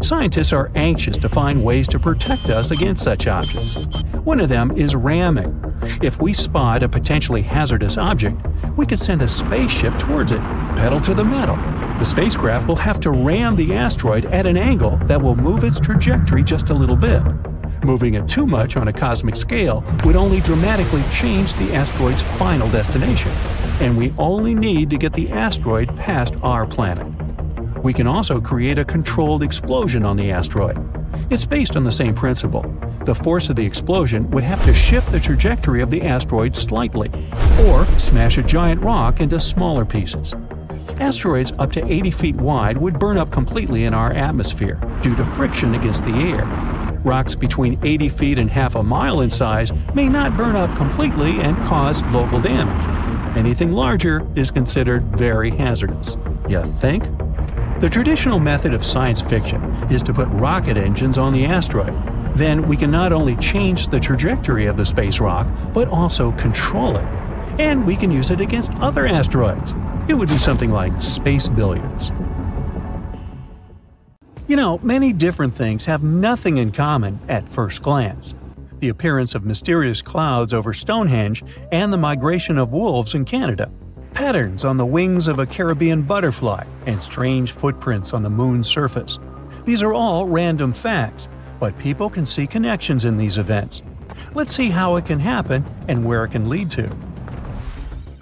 Scientists are anxious to find ways to protect us against such objects. One of them is ramming. If we spot a potentially hazardous object, we could send a spaceship towards it, pedal to the metal. The spacecraft will have to ram the asteroid at an angle that will move its trajectory just a little bit. Moving it too much on a cosmic scale would only dramatically change the asteroid's final destination, and we only need to get the asteroid past our planet. We can also create a controlled explosion on the asteroid. It's based on the same principle. The force of the explosion would have to shift the trajectory of the asteroid slightly, or smash a giant rock into smaller pieces. Asteroids up to 80 feet wide would burn up completely in our atmosphere due to friction against the air. Rocks between 80 feet and half a mile in size may not burn up completely and cause local damage. Anything larger is considered very hazardous. You think? The traditional method of science fiction is to put rocket engines on the asteroid. Then we can not only change the trajectory of the space rock, but also control it. And we can use it against other asteroids. It would be something like space billiards. You know, many different things have nothing in common at first glance. The appearance of mysterious clouds over Stonehenge and the migration of wolves in Canada. Patterns on the wings of a Caribbean butterfly and strange footprints on the moon's surface. These are all random facts, but people can see connections in these events. Let's see how it can happen and where it can lead to.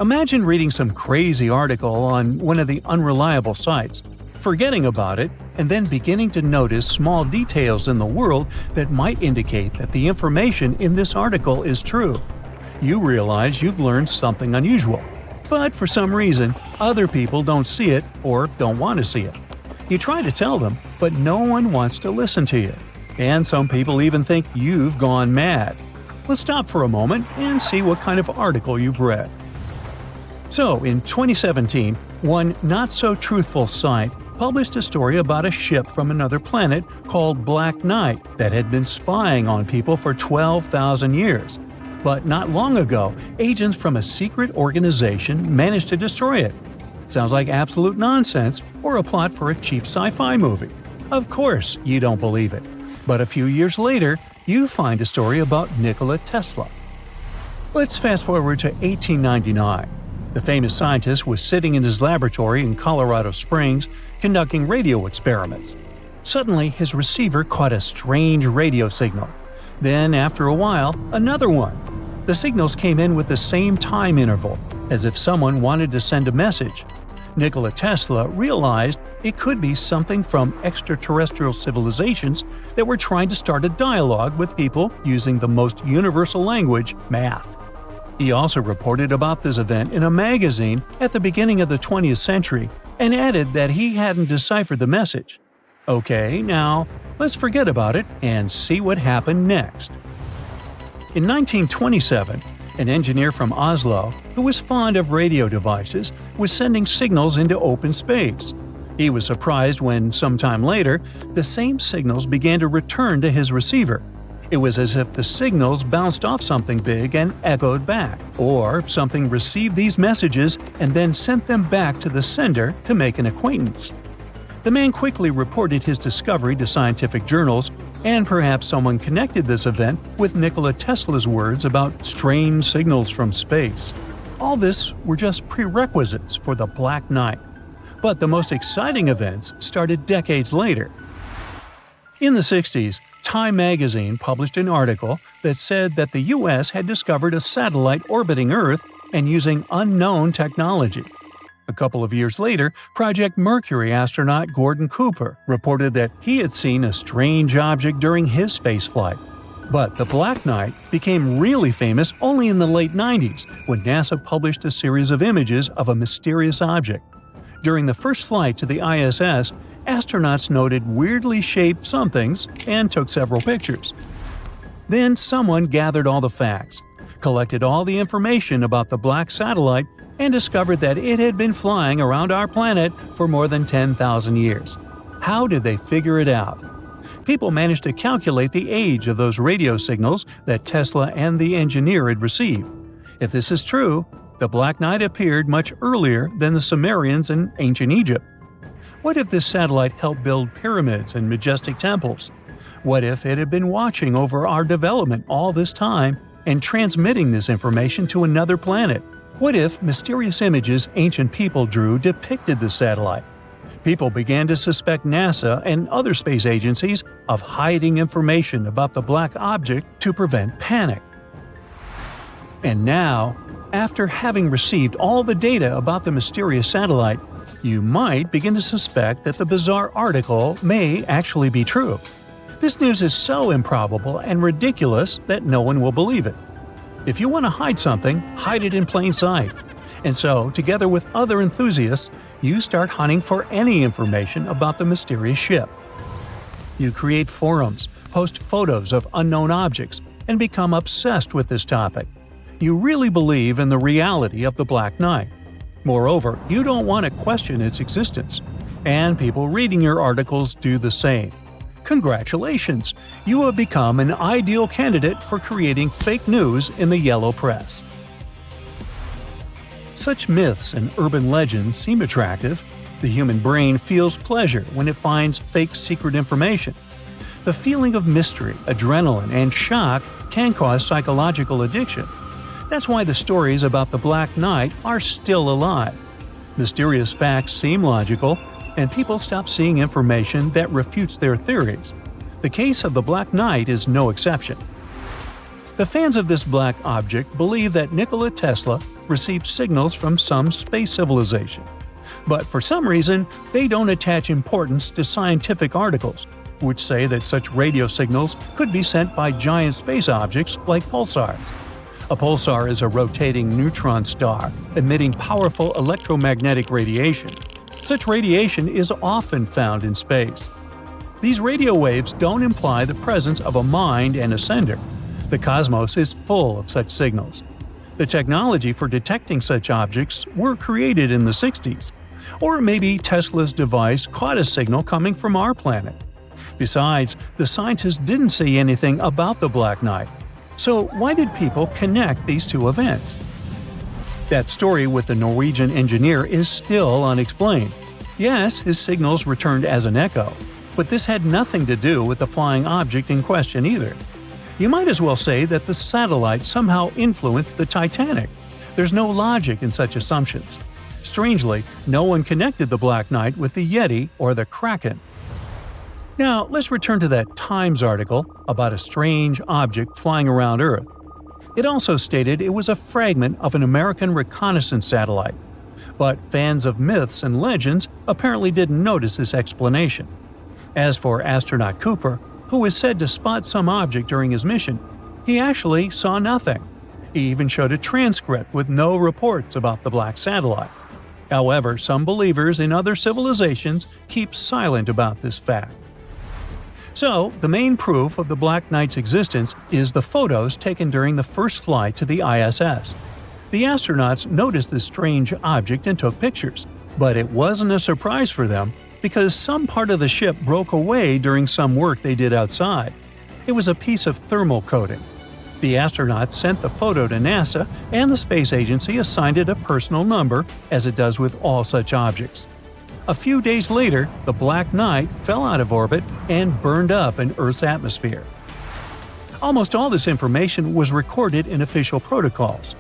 Imagine reading some crazy article on one of the unreliable sites, forgetting about it, and then beginning to notice small details in the world that might indicate that the information in this article is true. You realize you've learned something unusual, but for some reason, other people don't see it or don't want to see it. You try to tell them, but no one wants to listen to you. And some people even think you've gone mad. Let's stop for a moment and see what kind of article you've read. So, in 2017, one not-so-truthful site published a story about a ship from another planet called Black Knight that had been spying on people for 12,000 years. But not long ago, agents from a secret organization managed to destroy it. Sounds like absolute nonsense or a plot for a cheap sci-fi movie. Of course, you don't believe it. But a few years later, you find a story about Nikola Tesla. Let's fast forward to 1899. The famous scientist was sitting in his laboratory in Colorado Springs conducting radio experiments. Suddenly, his receiver caught a strange radio signal. Then, after a while, another one. The signals came in with the same time interval, as if someone wanted to send a message. Nikola Tesla realized it could be something from extraterrestrial civilizations that were trying to start a dialogue with people using the most universal language, math. He also reported about this event in a magazine at the beginning of the 20th century and added that he hadn't deciphered the message. Okay, now let's forget about it and see what happened next. In 1927, an engineer from Oslo, who was fond of radio devices, was sending signals into open space. He was surprised when, sometime later, the same signals began to return to his receiver. It was as if the signals bounced off something big and echoed back, or something received these messages and then sent them back to the sender to make an acquaintance. The man quickly reported his discovery to scientific journals, and perhaps someone connected this event with Nikola Tesla's words about strange signals from space. All this were just prerequisites for the Black Knight. But the most exciting events started decades later. In the 60s, Time magazine published an article that said that the U.S. had discovered a satellite orbiting Earth and using unknown technology. A couple of years later, Project Mercury astronaut Gordon Cooper reported that he had seen a strange object during his spaceflight. But the Black Knight became really famous only in the late 90s, when NASA published a series of images of a mysterious object. During the first flight to the ISS, astronauts noted weirdly shaped somethings and took several pictures. Then someone gathered all the facts, collected all the information about the black satellite, and discovered that it had been flying around our planet for more than 10,000 years. How did they figure it out? People managed to calculate the age of those radio signals that Tesla and the engineer had received. If this is true, the Black Knight appeared much earlier than the Sumerians in ancient Egypt. What if this satellite helped build pyramids and majestic temples? What if it had been watching over our development all this time and transmitting this information to another planet? What if mysterious images ancient people drew depicted the satellite? People began to suspect NASA and other space agencies of hiding information about the black object to prevent panic. And now, after having received all the data about the mysterious satellite, you might begin to suspect that the bizarre article may actually be true. This news is so improbable and ridiculous that no one will believe it. If you want to hide something, hide it in plain sight. And so, together with other enthusiasts, you start hunting for any information about the mysterious ship. You create forums, post photos of unknown objects, and become obsessed with this topic. You really believe in the reality of the Black Knight. Moreover, you don't want to question its existence. And people reading your articles do the same. Congratulations! You have become an ideal candidate for creating fake news in the yellow press. Such myths and urban legends seem attractive. The human brain feels pleasure when it finds fake secret information. The feeling of mystery, adrenaline, and shock can cause psychological addiction. That's why the stories about the Black Knight are still alive. Mysterious facts seem logical, and people stop seeing information that refutes their theories. The case of the Black Knight is no exception. The fans of this black object believe that Nikola Tesla received signals from some space civilization. But for some reason, they don't attach importance to scientific articles, which say that such radio signals could be sent by giant space objects like pulsars. A pulsar is a rotating neutron star emitting powerful electromagnetic radiation. Such radiation is often found in space. These radio waves don't imply the presence of a mind and a sender. The cosmos is full of such signals. The technology for detecting such objects were created in the 60s. Or maybe Tesla's device caught a signal coming from our planet. Besides, the scientists didn't say anything about the Black Knight. So why did people connect these two events? That story with the Norwegian engineer is still unexplained. Yes, his signals returned as an echo, but this had nothing to do with the flying object in question either. You might as well say that the satellite somehow influenced the Titanic. There's no logic in such assumptions. Strangely, no one connected the Black Knight with the Yeti or the Kraken. Now, let's return to that Times article about a strange object flying around Earth. It also stated it was a fragment of an American reconnaissance satellite. But fans of myths and legends apparently didn't notice this explanation. As for astronaut Cooper, who is said to spot some object during his mission, he actually saw nothing. He even showed a transcript with no reports about the black satellite. However, some believers in other civilizations keep silent about this fact. So, the main proof of the Black Knight's existence is the photos taken during the first flight to the ISS. The astronauts noticed this strange object and took pictures, but it wasn't a surprise for them because some part of the ship broke away during some work they did outside. It was a piece of thermal coating. The astronauts sent the photo to NASA, and the space agency assigned it a personal number, as it does with all such objects. A few days later, the Black Knight fell out of orbit and burned up in Earth's atmosphere. Almost all this information was recorded in official protocols.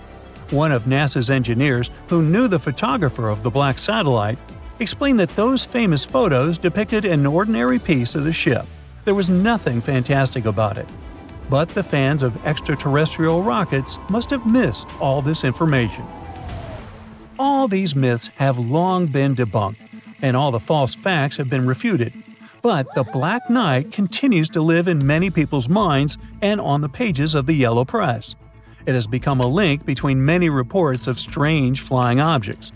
One of NASA's engineers, who knew the photographer of the black satellite, explained that those famous photos depicted an ordinary piece of the ship. There was nothing fantastic about it. But the fans of extraterrestrial rockets must have missed all this information. All these myths have long been debunked, and all the false facts have been refuted. But the Black Knight continues to live in many people's minds and on the pages of the Yellow Press. It has become a link between many reports of strange flying objects.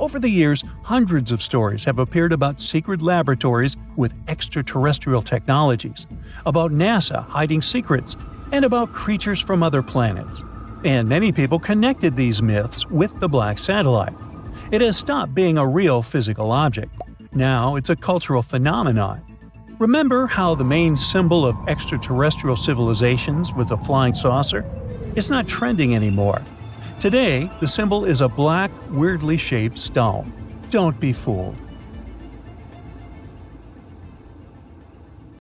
Over the years, hundreds of stories have appeared about secret laboratories with extraterrestrial technologies, about NASA hiding secrets, and about creatures from other planets. And many people connected these myths with the black satellite. It has stopped being a real physical object. Now it's a cultural phenomenon. Remember how the main symbol of extraterrestrial civilizations was a flying saucer? It's not trending anymore. Today, the symbol is a black, weirdly shaped stone. Don't be fooled.